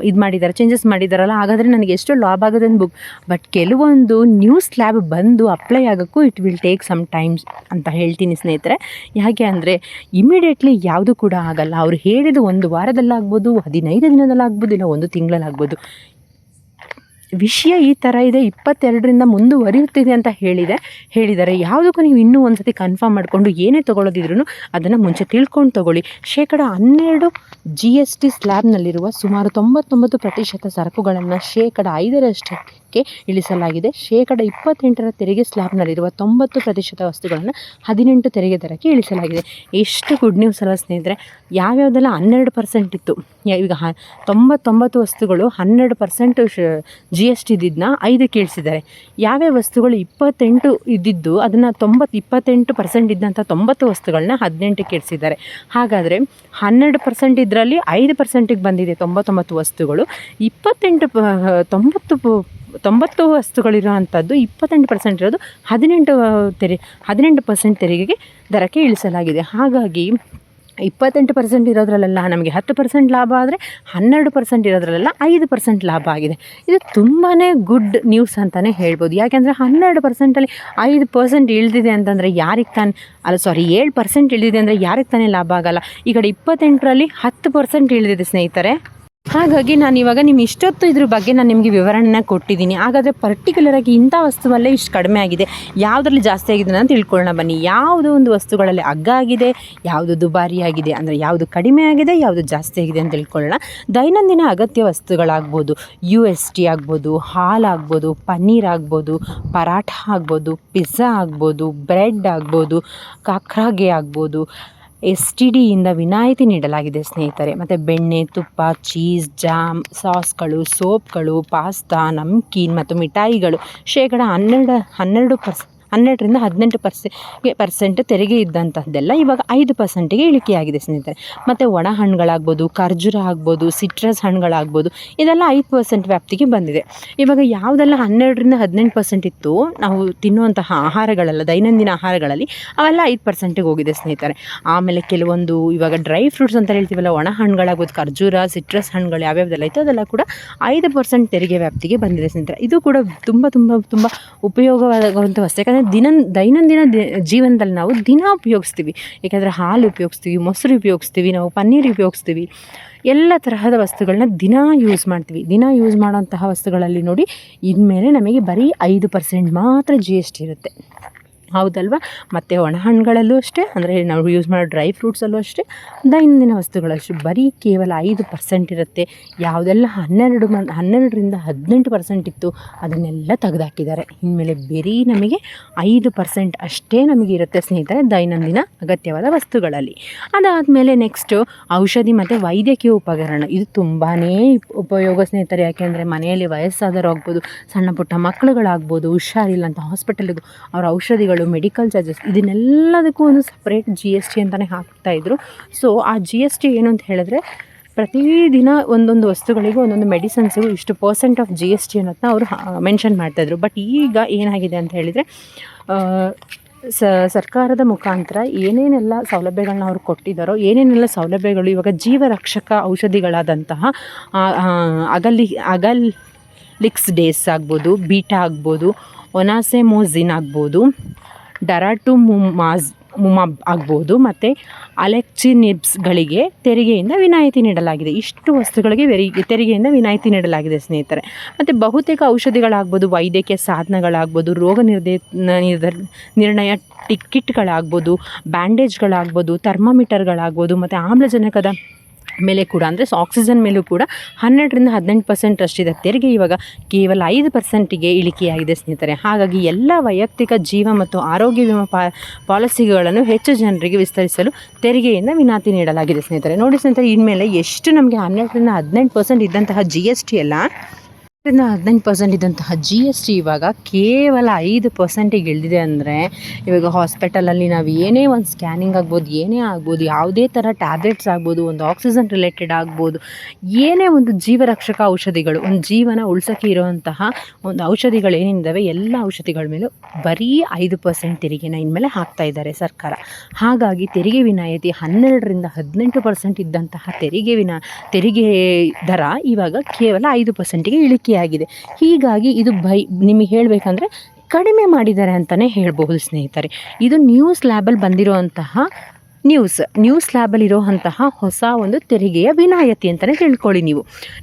ಇದು ಮಾಡಿದ್ದಾರೆ, ಚೇಂಜಸ್ ಮಾಡಿದ್ದಾರಲ್ಲ, ಹಾಗಾದರೆ ನನಗೆ ಎಷ್ಟು ಲಾಭ ಆಗೋದು ಅಂತ ಬಟ್ ಕೆಲವೊಂದು ನ್ಯೂ ಸ್ಲ್ಯಾಬ್ ಬಂದು ಅಪ್ಲೈ ಆಗೋಕ್ಕೂ it will take some times ಅಂತ ಹೇಳ್ತೀನಿ ಸ್ನೇಹಿತರೆ. ಯಾಕೆ ಅಂದರೆ ಇಮಿಡಿಯೇಟ್ಲಿ ಯಾವುದು ಕೂಡ ಆಗಲ್ಲ. ಅವ್ರು ಹೇಳಿದ 1 ವಾರದಲ್ಲಾಗ್ಬೋದು, 15 ದಿನದಲ್ಲಾಗ್ಬೋದು, ಇಲ್ಲ 1 ತಿಂಗಳಲ್ಲಾಗ್ಬೋದು. ವಿಷಯ ಈ ಥರ ಇದೆ, 22ರಿಂದ ಮುಂದುವರಿಯುತ್ತಿದೆ ಅಂತ ಹೇಳಿದ್ದಾರೆ. ಯಾವುದಕ್ಕೂ ನೀವು ಇನ್ನೂ ಒಂದು ಸತಿ ಕನ್ಫರ್ಮ್ ಮಾಡಿಕೊಂಡು ಏನೇ ತೊಗೊಳ್ಳೋದಿದ್ರೂ ಅದನ್ನು ಮುಂಚೆ ತಿಳ್ಕೊಂಡು ತೊಗೊಳ್ಳಿ. 12% GST ಸ್ಲ್ಯಾಬ್ನಲ್ಲಿರುವ ಸುಮಾರು 99% ಸರಕುಗಳನ್ನು 5% ಇಳಿಸಲಾಗಿದೆ. 28% ತೆರಿಗೆ ಸ್ಲ್ಯಾಬ್ನಲ್ಲಿರುವ 90% ವಸ್ತುಗಳನ್ನು 18% ತೆರಿಗೆ ದರಕ್ಕೆ ಇಳಿಸಲಾಗಿದೆ. ಎಷ್ಟು ಗುಡ್ ನ್ಯೂಸ್ ಅಲ್ಲ ಸ್ನೇಹಿತರೆ? ಯಾವ್ಯಾವುದೆಲ್ಲ 12% ಇತ್ತು, ಈಗ 99 ವಸ್ತುಗಳು 12% GST ಇದ್ದಿದ್ದನ್ನ 5ಕ್ಕೆ ಇಳಿಸಿದ್ದಾರೆ. ಯಾವ್ಯಾವ ವಸ್ತುಗಳು 28 ಇದ್ದಿದ್ದು ಅದನ್ನು 28% ಇದ್ದಂಥ 90 ವಸ್ತುಗಳನ್ನ 18ಕ್ಕೆ ಇಳಿಸಿದ್ದಾರೆ. ಹಾಗಾದರೆ 12% ಇದರಲ್ಲಿ 5%ಗೆ ಬಂದಿದೆ 99 ವಸ್ತುಗಳು. 90 ವಸ್ತುಗಳಿರೋ ಅಂಥದ್ದು 28% ಇರೋದು 18% ತೆರಿಗೆಗೆ ದರಕ್ಕೆ ಇಳಿಸಲಾಗಿದೆ. ಹಾಗಾಗಿ 28% ಇರೋದ್ರಲ್ಲೆಲ್ಲ ನಮಗೆ 10% ಲಾಭ ಆದರೆ 12% ಇರೋದ್ರಲ್ಲೆಲ್ಲ 5% ಲಾಭ ಆಗಿದೆ. ಇದು ತುಂಬಾ ಗುಡ್ ನ್ಯೂಸ್ ಅಂತಲೇ ಹೇಳ್ಬೋದು. ಯಾಕೆಂದರೆ 12%ಅಲ್ಲಿ 5% ಇಳಿದಿದೆ ಅಂತಂದರೆ 7% ಇಳಿದಿದೆ ಅಂದರೆ ಯಾರಿಗೆ ತಾನೇ ಲಾಭ ಆಗೋಲ್ಲ? ಈ ಕಡೆ 28ರಲ್ಲಿ 10% ಇಳಿದಿದೆ ಸ್ನೇಹಿತರೆ. ಹಾಗಾಗಿ ನಾನು ಇವಾಗ ಇಷ್ಟೊತ್ತು ಇದ್ರ ಬಗ್ಗೆ ನಾನು ನಿಮಗೆ ವಿವರಣೆನ ಕೊಟ್ಟಿದ್ದೀನಿ. ಹಾಗಾದರೆ ಪರ್ಟಿಕ್ಯುಲರಾಗಿ ಇಂಥ ವಸ್ತುವಲ್ಲೇ ಇಷ್ಟು ಕಡಿಮೆ ಆಗಿದೆ, ಯಾವುದರಲ್ಲಿ ಜಾಸ್ತಿ ಆಗಿದೆ ಅಂತ ತಿಳ್ಕೊಳ್ಳೋಣ ಬನ್ನಿ. ಯಾವುದೋ ಒಂದು ವಸ್ತುಗಳಲ್ಲಿ ಅಗ್ಗ ಆಗಿದೆ, ಯಾವುದು ದುಬಾರಿ ಆಗಿದೆ, ಅಂದರೆ ಯಾವುದು ಕಡಿಮೆ ಆಗಿದೆ, ಯಾವುದು ಜಾಸ್ತಿ ಆಗಿದೆ ಅಂತ ತಿಳ್ಕೊಳ್ಳೋಣ. ದೈನಂದಿನ ಅಗತ್ಯ ವಸ್ತುಗಳಾಗ್ಬೋದು, UST ಆಗ್ಬೋದು, ಹಾಲು ಆಗ್ಬೋದು, ಪನ್ನೀರ್ ಆಗ್ಬೋದು, ಪರಾಠ ಆಗ್ಬೋದು, ಪಿಜ್ಜಾ ಆಗ್ಬೋದು, ಬ್ರೆಡ್ ಆಗ್ಬೋದು, ಕಾಕ್ರಾಗೆ ಆಗ್ಬೋದು, STDಯಿಂದ ವಿನಾಯಿತಿ ನೀಡಲಾಗಿದೆ ಸ್ನೇಹಿತರೆ. ಮತ್ತು ಬೆಣ್ಣೆ, ತುಪ್ಪ, ಚೀಸ್, ಜಾಮ್, ಸಾಸ್ಗಳು, ಸೋಪ್ಗಳು, ಪಾಸ್ತಾ, ನಮ್ಕೀನ್ ಮತ್ತು ಮಿಠಾಯಿಗಳು ಶೇಕಡ 12ರಿಂದ 18% ತೆರಿಗೆ ಇದ್ದಂಥದ್ದೆಲ್ಲ ಇವಾಗ 5%ಗೆ ಇಳಿಕೆಯಾಗಿದೆ ಸ್ನೇಹಿತರೆ. ಮತ್ತು ಒಣ ಹಣ್ಣುಗಳಾಗ್ಬೋದು, ಖರ್ಜೂರ ಆಗ್ಬೋದು, ಸಿಟ್ರಸ್ ಹಣ್ಣುಗಳಾಗ್ಬೋದು, ಇದೆಲ್ಲ 5% ವ್ಯಾಪ್ತಿಗೆ ಬಂದಿದೆ. ಇವಾಗ ಯಾವುದೆಲ್ಲ 12ರಿಂದ 18% ಇತ್ತು ನಾವು ತಿನ್ನುವಂತಹ ಆಹಾರಗಳೆಲ್ಲ ದೈನಂದಿನ ಆಹಾರಗಳಲ್ಲಿ, ಅವೆಲ್ಲ 5%ಗೆ ಹೋಗಿದೆ ಸ್ನೇಹಿತರೆ. ಆಮೇಲೆ ಕೆಲವೊಂದು ಇವಾಗ ಡ್ರೈ ಫ್ರೂಟ್ಸ್ ಅಂತ ಹೇಳ್ತೀವಲ್ಲ, ಒಣ ಹಣ್ಣುಗಳಾಗ್ಬೋದು, ಖರ್ಜೂರ, ಸಿಟ್ರಸ್ ಹಣ್ಣುಗಳು ಯಾವ್ಯಾವ್ದೆಲ್ಲ ಇತ್ತು ಅದೆಲ್ಲ ಕೂಡ 5% ತೆರಿಗೆ ವ್ಯಾಪ್ತಿಗೆ ಬಂದಿದೆ ಸ್ನೇಹಿತರೆ. ಇದು ಕೂಡ ತುಂಬ ತುಂಬ ತುಂಬ ಉಪಯೋಗವಾಗುವಂಥ ವಸ್ತು. ಯಾಕಂದರೆ ದೈನಂದಿನ ಜೀವನದಲ್ಲಿ ನಾವು ದಿನ ಉಪಯೋಗಿಸ್ತೀವಿ. ಯಾಕಂದರೆ ಹಾಲು ಉಪಯೋಗಿಸ್ತೀವಿ, ಮೊಸರು ಉಪಯೋಗಿಸ್ತೀವಿ, ನಾವು ಪನ್ನೀರ್ ಉಪಯೋಗಿಸ್ತೀವಿ, ಎಲ್ಲ ತರಹದ ವಸ್ತುಗಳನ್ನ ದಿನ ಯೂಸ್ ಮಾಡ್ತೀವಿ. ದಿನ ಯೂಸ್ ಮಾಡೋಂತಹ ವಸ್ತುಗಳಲ್ಲಿ ನೋಡಿ ಇನ್ಮೇಲೆ ನಮಗೆ ಬರೀ 5% ಮಾತ್ರ GST ಇರುತ್ತೆ, ಹೌದಲ್ವ. ಮತ್ತು ಒಣ ಹಣ್ಣುಗಳಲ್ಲೂ ಅಷ್ಟೇ, ಅಂದರೆ ನಾವು ಯೂಸ್ ಮಾಡೋ ಡ್ರೈ ಫ್ರೂಟ್ಸಲ್ಲೂ ಅಷ್ಟೇ, ದೈನಂದಿನ ವಸ್ತುಗಳಷ್ಟು ಬರೀ ಕೇವಲ 5% ಇರುತ್ತೆ. ಯಾವುದೆಲ್ಲ 12ರಿಂದ 18% ಇತ್ತು ಅದನ್ನೆಲ್ಲ ತೆಗೆದುಹಾಕಿದ್ದಾರೆ. ಇನ್ಮೇಲೆ ಬರೀ ನಮಗೆ 5% ಅಷ್ಟೇ ನಮಗೆ ಇರುತ್ತೆ ಸ್ನೇಹಿತರೆ ದೈನಂದಿನ ಅಗತ್ಯವಾದ ವಸ್ತುಗಳಲ್ಲಿ. ಅದಾದಮೇಲೆ ನೆಕ್ಸ್ಟು ಔಷಧಿ ಮತ್ತು ವೈದ್ಯಕೀಯ ಉಪಕರಣ. ಇದು ತುಂಬಾ ಉಪಯೋಗ ಸ್ನೇಹಿತರೆ. ಯಾಕೆಂದರೆ ಮನೆಯಲ್ಲಿ ವಯಸ್ಸಾದವರು ಆಗ್ಬೋದು, ಸಣ್ಣ ಪುಟ್ಟ ಮಕ್ಕಳುಗಳಾಗ್ಬೋದು, ಹುಷಾರಿಲ್ಲ ಅಂತ ಹಾಸ್ಪಿಟಲ್ಗೆ ಅವರ ಔಷಧಿಗಳು, ಮೆಡಿಕಲ್ ಚಾರ್ಜಸ್, ಇದನ್ನೆಲ್ಲದಕ್ಕೂ ಒಂದು ಸಪ್ರೇಟ್ GST ಅಂತಲೇ ಹಾಕ್ತಾಯಿದ್ರು. ಸೊ ಆ GST ಏನು ಅಂತ ಹೇಳಿದ್ರೆ, ಪ್ರತಿದಿನ ಒಂದೊಂದು ವಸ್ತುಗಳಿಗೂ ಒಂದೊಂದು ಮೆಡಿಸನ್ಸಿಗೂ ಇಷ್ಟು % ಆಫ್ GST ಅನ್ನೋದನ್ನ ಅವರು ಮೆನ್ಷನ್ ಮಾಡ್ತಾಯಿದ್ರು. ಬಟ್ ಈಗ ಏನಾಗಿದೆ ಅಂತ ಹೇಳಿದರೆ, ಸರ್ಕಾರದ ಮುಖಾಂತರ ಏನೇನೆಲ್ಲ ಸೌಲಭ್ಯಗಳನ್ನ ಅವ್ರು ಕೊಟ್ಟಿದ್ದಾರೋ, ಏನೇನೆಲ್ಲ ಸೌಲಭ್ಯಗಳು ಇವಾಗ ಜೀವರಕ್ಷಕ ಔಷಧಿಗಳಾದಂತಹ ಅಗಲಿಕ್ಸ್ ಡೇಸ್ ಆಗ್ಬೋದು, ಬೀಟಾ ಆಗ್ಬೋದು, ಒನಾಸೆಮೋಸಿನ್ ಆಗ್ಬೋದು, ಡರಾಟುಮಾಬ್ ಆಗ್ಬೋದು, ಮತ್ತು ಅಲೆಕ್ಸಿನಿಬ್ಸ್ಗಳಿಗೆ ತೆರಿಗೆಯಿಂದ ವಿನಾಯಿತಿ ನೀಡಲಾಗಿದೆ. ಇಷ್ಟು ವಸ್ತುಗಳಿಗೆ ತೆರಿಗೆಯಿಂದ ವಿನಾಯಿತಿ ನೀಡಲಾಗಿದೆ ಸ್ನೇಹಿತರೆ. ಮತ್ತು ಬಹುತೇಕ ಔಷಧಿಗಳಾಗ್ಬೋದು, ವೈದ್ಯಕೀಯ ಸಾಧನಗಳಾಗ್ಬೋದು, ರೋಗ ನಿರ್ಣಯ ಕಿಟ್ಗಳಾಗ್ಬೋದು, ಬ್ಯಾಂಡೇಜ್ಗಳಾಗ್ಬೋದು, ಥರ್ಮಾಮೀಟರ್ಗಳಾಗ್ಬೋದು, ಮತ್ತು ಆಮ್ಲಜನಕದ ಮೇಲೆ ಕೂಡ, ಅಂದರೆ ಆಕ್ಸಿಜನ್ ಮೇಲೂ ಕೂಡ 12ರಿಂದ 18% ಅಷ್ಟಿದೆ ತೆರಿಗೆ. ಇವಾಗ ಕೇವಲ 5%ಗೆ ಇಳಿಕೆಯಾಗಿದೆ ಸ್ನೇಹಿತರೆ. ಹಾಗಾಗಿ ಎಲ್ಲ ವೈಯಕ್ತಿಕ ಜೀವ ಮತ್ತು ಆರೋಗ್ಯ ವಿಮಾ ಪಾಲಿಸಿಗಳನ್ನು ಹೆಚ್ಚು ಜನರಿಗೆ ವಿಸ್ತರಿಸಲು ತೆರಿಗೆಯಿಂದ ವಿನಾಯಿತಿ ನೀಡಲಾಗಿದೆ ಸ್ನೇಹಿತರೆ. ನೋಡಿ ಸ್ನೇಹಿತರೆ, ಇನ್ಮೇಲೆ ಎಷ್ಟು ನಮಗೆ 12ರಿಂದ 18% ಇದ್ದಂತಹ GST ಎಲ್ಲ 15% ಇದ್ದಂತಹ GST ಇವಾಗ ಕೇವಲ 5%ಗೆ ಇಳಿದಿದೆ. ಅಂದರೆ ಇವಾಗ ಹಾಸ್ಪಿಟಲಲ್ಲಿ ನಾವು ಏನೇ ಒಂದು ಸ್ಕ್ಯಾನಿಂಗ್ ಆಗ್ಬೋದು, ಏನೇ ಆಗ್ಬೋದು, ಯಾವುದೇ ಥರ ಟ್ಯಾಬ್ಲೆಟ್ಸ್ ಆಗ್ಬೋದು, ಒಂದು ಆಕ್ಸಿಜನ್ ರಿಲೇಟೆಡ್ ಆಗ್ಬೋದು, ಏನೇ ಒಂದು ಜೀವರಕ್ಷಕ ಔಷಧಿಗಳು, ಒಂದು ಜೀವನ ಉಳ್ಸೋಕ್ಕೆ ಇರುವಂತಹ ಒಂದು ಔಷಧಿಗಳು ಏನಿದ್ದಾವೆ ಎಲ್ಲ ಔಷಧಿಗಳ ಮೇಲೂ ಬರೀ 5% ತೆರಿಗೆನ ಇನ್ಮೇಲೆ ಹಾಕ್ತಾ ಇದ್ದಾರೆ ಸರ್ಕಾರ. ಹಾಗಾಗಿ ತೆರಿಗೆ ವಿನಾಯಿತಿ 12ರಿಂದ 18% ಇದ್ದಂತಹ ತೆರಿಗೆ ದರ ಇವಾಗ ಕೇವಲ 5%ಗೆ ಇಳಿಕೆಯಾಗಿದೆ. ಹೀಗಾಗಿ ಇದು ನಿಮಗೆ ಹೇಳಬೇಕಂದ್ರೆ ಕಡಿಮೆ ಮಾಡಿದ್ದಾರೆ ಅಂತಲೇ ಹೇಳ್ಬಹುದು ಸ್ನೇಹಿತರೆ. ಇದು ನ್ಯೂಸ್ ಲ್ಯಾಬಲ್ಲಿ ಬಂದಿರುವಂತಹ ನ್ಯೂಸ್ ಲ್ಯಾಬಲ್ಲಿ ಇರೋವಂತಹ ಹೊಸ ಒಂದು ತೆರಿಗೆಯ ವಿನಾಯಿತಿ ಅಂತಲೇ ತಿಳ್ಕೊಳ್ಳಿ ನೀವು.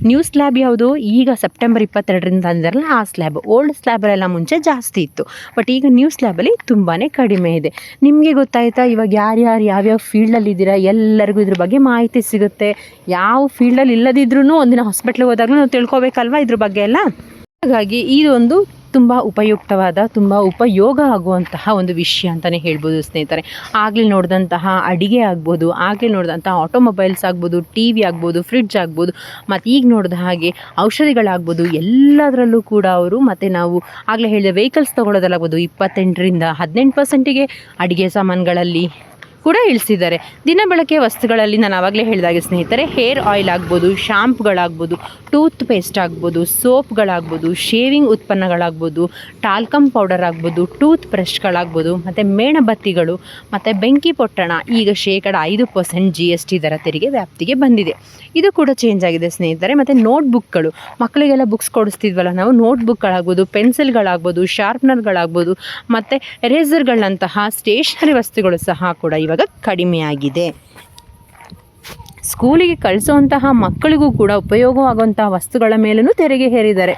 ನ್ಯೂಸ್ ಲ್ಯಾಬ್ ಯಾವುದು, ಈಗ ಸೆಪ್ಟೆಂಬರ್ 22ರಿಂದ ಅಂದಿರಲ್ಲ ಆ ಸ್ಲ್ಯಾಬ್. ಓಲ್ಡ್ ಸ್ಲ್ಯಾಬಲ್ಲೆಲ್ಲ ಮುಂಚೆ ಜಾಸ್ತಿ ಇತ್ತು, ಬಟ್ ಈಗ ನ್ಯೂಸ್ ಲ್ಯಾಬಲ್ಲಿ ತುಂಬಾ ಕಡಿಮೆ ಇದೆ. ನಿಮಗೆ ಗೊತ್ತಾಯ್ತಾ, ಇವಾಗ ಯಾವ್ಯಾವ ಫೀಲ್ಡಲ್ಲಿ ಇದ್ದೀರಾ ಎಲ್ಲರಿಗೂ ಇದ್ರ ಬಗ್ಗೆ ಮಾಹಿತಿ ಸಿಗುತ್ತೆ. ಯಾವ ಫೀಲ್ಡಲ್ಲಿ ಇಲ್ಲದಿದ್ರೂ ಒಂದಿನ ಹಾಸ್ಪಿಟ್ಲಿಗೆ ಹೋದಾಗಲೂ ನಾವು ತಿಳ್ಕೊಬೇಕಲ್ವ ಇದ್ರ ಬಗ್ಗೆ ಎಲ್ಲ. ಹಾಗಾಗಿ ಇದೊಂದು ತುಂಬ ಉಪಯುಕ್ತವಾದ, ತುಂಬ ಉಪಯೋಗ ಆಗುವಂತಹ ಒಂದು ವಿಷಯ ಅಂತಲೇ ಹೇಳ್ಬೋದು ಸ್ನೇಹಿತರೆ. ಆಗಲೇ ನೋಡಿದಂತಹ ಅಡಿಗೆ ಆಗ್ಬೋದು, ಆಗಲೇ ನೋಡಿದಂತಹ ಆಟೋಮೊಬೈಲ್ಸ್ ಆಗ್ಬೋದು, TV ಆಗ್ಬೋದು, ಫ್ರಿಡ್ಜ್ ಆಗ್ಬೋದು, ಮತ್ತು ಈಗ ನೋಡಿದ ಹಾಗೆ ಔಷಧಿಗಳಾಗ್ಬೋದು, ಎಲ್ಲದರಲ್ಲೂ ಕೂಡ ಅವರು, ಮತ್ತು ನಾವು ಆಗಲೇ ಹೇಳಿದ ವೆಹಿಕಲ್ಸ್ ತೊಗೊಳೋದಲ್ಲಾಗ್ಬೋದು 28ರಿಂದ 18%ಗೆ ಅಡುಗೆ ಸಾಮಾನುಗಳಲ್ಲಿ ಕೂಡ ಇಳಿಸಿದ್ದಾರೆ. ದಿನ ಬಳಕೆ ವಸ್ತುಗಳಲ್ಲಿ ನಾನು ಆವಾಗಲೇ ಹೇಳಿದಾಗೆ ಸ್ನೇಹಿತರೆ, ಹೇರ್ ಆಯಿಲ್ ಆಗ್ಬೋದು, ಶಾಂಪ್ಗಳಾಗ್ಬೋದು, ಟೂತ್ ಪೇಸ್ಟ್ ಆಗ್ಬೋದು, ಸೋಪ್ಗಳಾಗ್ಬೋದು, ಶೇವಿಂಗ್ ಉತ್ಪನ್ನಗಳಾಗ್ಬೋದು, ಟಾಲ್ಕಮ್ ಪೌಡರ್ ಆಗ್ಬೋದು, ಟೂತ್ ಬ್ರಷ್ಗಳಾಗ್ಬೋದು, ಮತ್ತು ಮೇಣಬತ್ತಿಗಳು ಮತ್ತು ಬೆಂಕಿ ಪೊಟ್ಟಣ ಈಗ ಶೇಕಡ 5% GST ದರ ತೆರಿಗೆ ವ್ಯಾಪ್ತಿಗೆ ಬಂದಿದೆ. ಇದು ಕೂಡ ಚೇಂಜ್ ಆಗಿದೆ ಸ್ನೇಹಿತರೆ. ಮತ್ತು ನೋಟ್ಬುಕ್ಗಳು, ಮಕ್ಕಳಿಗೆಲ್ಲ ಬುಕ್ಸ್ ಕೊಡಿಸ್ತಿದ್ವಲ್ಲ ನಾವು, ನೋಟ್ಬುಕ್ಗಳಾಗ್ಬೋದು, ಪೆನ್ಸಿಲ್ಗಳಾಗ್ಬೋದು, ಶಾರ್ಪ್ನರ್ಗಳಾಗ್ಬೋದು, ಮತ್ತು ಎರೇಸರ್ಗಳಂತಹ ಸ್ಟೇಷನರಿ ವಸ್ತುಗಳು ಸಹ ಕೂಡ ಇವಾಗ ಕಡಿಮೆಯಾಗಿದೆ. ಸ್ಕೂಲಿಗೆ ಕಳಿಸುವಂತಹ ಮಕ್ಕಳಿಗೂ ಕೂಡ ಉಪಯೋಗವಾಗುವಂತಹ ವಸ್ತುಗಳ ಮೇಲೂ ತೆರಿಗೆ ಹೇರಿದ್ದಾರೆ.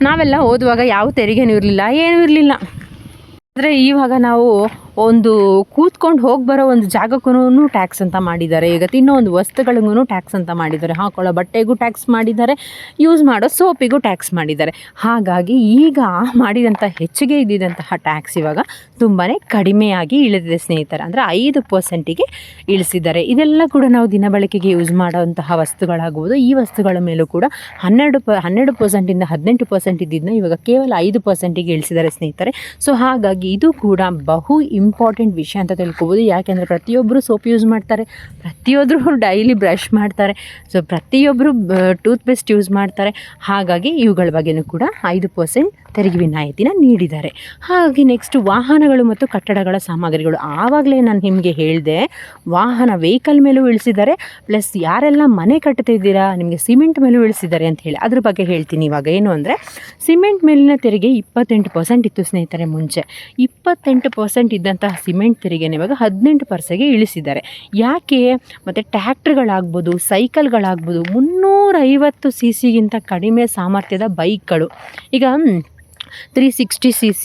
ನಾವೆಲ್ಲ ಓದುವಾಗ ಯಾವ ತೆರಿಗೆನೂ ಇರಲಿಲ್ಲ, ಏನೂ ಇರಲಿಲ್ಲ. ಆದರೆ ಇವಾಗ ನಾವು ಒಂದು ಕೂತ್ಕೊಂಡು ಹೋಗಿ ಬರೋ ಒಂದು ಜಾಗಕ್ಕೂ ಟ್ಯಾಕ್ಸ್ ಅಂತ ಮಾಡಿದ್ದಾರೆ. ಈಗ ತಿನ್ನೋ ಒಂದು ವಸ್ತುಗಳಿಗೂ ಟ್ಯಾಕ್ಸ್ ಅಂತ ಮಾಡಿದ್ದಾರೆ. ಹಾಕೊಳ್ಳೋ ಬಟ್ಟೆಗೂ ಟ್ಯಾಕ್ಸ್ ಮಾಡಿದ್ದಾರೆ, ಯೂಸ್ ಮಾಡೋ ಸೋಪಿಗೂ ಟ್ಯಾಕ್ಸ್ ಮಾಡಿದ್ದಾರೆ. ಹಾಗಾಗಿ ಈಗ ಮಾಡಿದಂಥ ಹೆಚ್ಚಿಗೆ ಇದ್ದಿದ್ದಂತಹ ಟ್ಯಾಕ್ಸ್ ಇವಾಗ ತುಂಬಾ ಕಡಿಮೆಯಾಗಿ ಇಳಿದಿದೆ ಸ್ನೇಹಿತರೆ. ಅಂದರೆ 5%ಗೆ ಇಳಿಸಿದ್ದಾರೆ. ಇದೆಲ್ಲ ಕೂಡ ನಾವು ದಿನಬಳಕೆಗೆ ಯೂಸ್ ಮಾಡೋಂತಹ ವಸ್ತುಗಳಾಗುವುದು. ಈ ವಸ್ತುಗಳ ಮೇಲೂ ಕೂಡ 12% 18% ಇದ್ದಿದ್ದನ್ನ ಇವಾಗ ಕೇವಲ 5%ಗೆ ಇಳಿಸಿದ್ದಾರೆ ಸ್ನೇಹಿತರೆ. ಸೊ ಹಾಗಾಗಿ ಇದು ಕೂಡ ಬಹು ಇಂಪಾರ್ಟೆಂಟ್ ವಿಷಯ ಅಂತ ತಿಳ್ಕೊಬೋದು. ಯಾಕೆಂದರೆ ಪ್ರತಿಯೊಬ್ಬರು ಸೋಪ್ ಯೂಸ್ ಮಾಡ್ತಾರೆ, ಪ್ರತಿಯೊಬ್ಬರು ಡೈಲಿ ಬ್ರಷ್ ಮಾಡ್ತಾರೆ, ಸೊ ಪ್ರತಿಯೊಬ್ಬರು ಟೂತ್ಪೇಸ್ಟ್ ಯೂಸ್ ಮಾಡ್ತಾರೆ. ಹಾಗಾಗಿ ಇವುಗಳ ಬಗ್ಗೆಯೂ ಕೂಡ 5% ತೆರಿಗೆ ವಿನಾಯಿತಿನ ನೀಡಿದ್ದಾರೆ. ಹಾಗಾಗಿ ನೆಕ್ಸ್ಟ್ ವಾಹನಗಳು ಮತ್ತು ಕಟ್ಟಡಗಳ ಸಾಮಗ್ರಿಗಳು. ಆವಾಗಲೇ ನಾನು ನಿಮಗೆ ಹೇಳಿದೆ, ವಾಹನ ವೆಹಿಕಲ್ ಮೇಲೂ ಇಳಿಸಿದ್ದಾರೆ, ಪ್ಲಸ್ ಯಾರೆಲ್ಲ ಮನೆ ಕಟ್ತಿದ್ದೀರಾ ನಿಮಗೆ ಸಿಮೆಂಟ್ ಮೇಲೂ ಇಳಿಸಿದ್ದಾರೆ ಅಂತ ಹೇಳಿ ಅದ್ರ ಬಗ್ಗೆ ಹೇಳ್ತೀನಿ. ಇವಾಗ ಏನು ಅಂದರೆ, ಸಿಮೆಂಟ್ ಮೇಲಿನ ತೆರಿಗೆ 28% ಇತ್ತು ಸ್ನೇಹಿತರೆ ಮುಂಚೆ. 28% ಇದ್ದಂತಹ ಸಿಮೆಂಟ್ ತೆರಿಗೆನ ಇವಾಗ 18%ಗೆ ಇಳಿಸಿದ್ದಾರೆ. ಯಾಕೆ? ಮತ್ತು ಟ್ಯಾಕ್ಟ್ರ್ಗಳಾಗ್ಬೋದು, ಸೈಕಲ್ಗಳಾಗ್ಬೋದು, 350 cc ಕಡಿಮೆ ಸಾಮರ್ಥ್ಯದ ಬೈಕ್ಗಳು, ಈಗ 360 cc,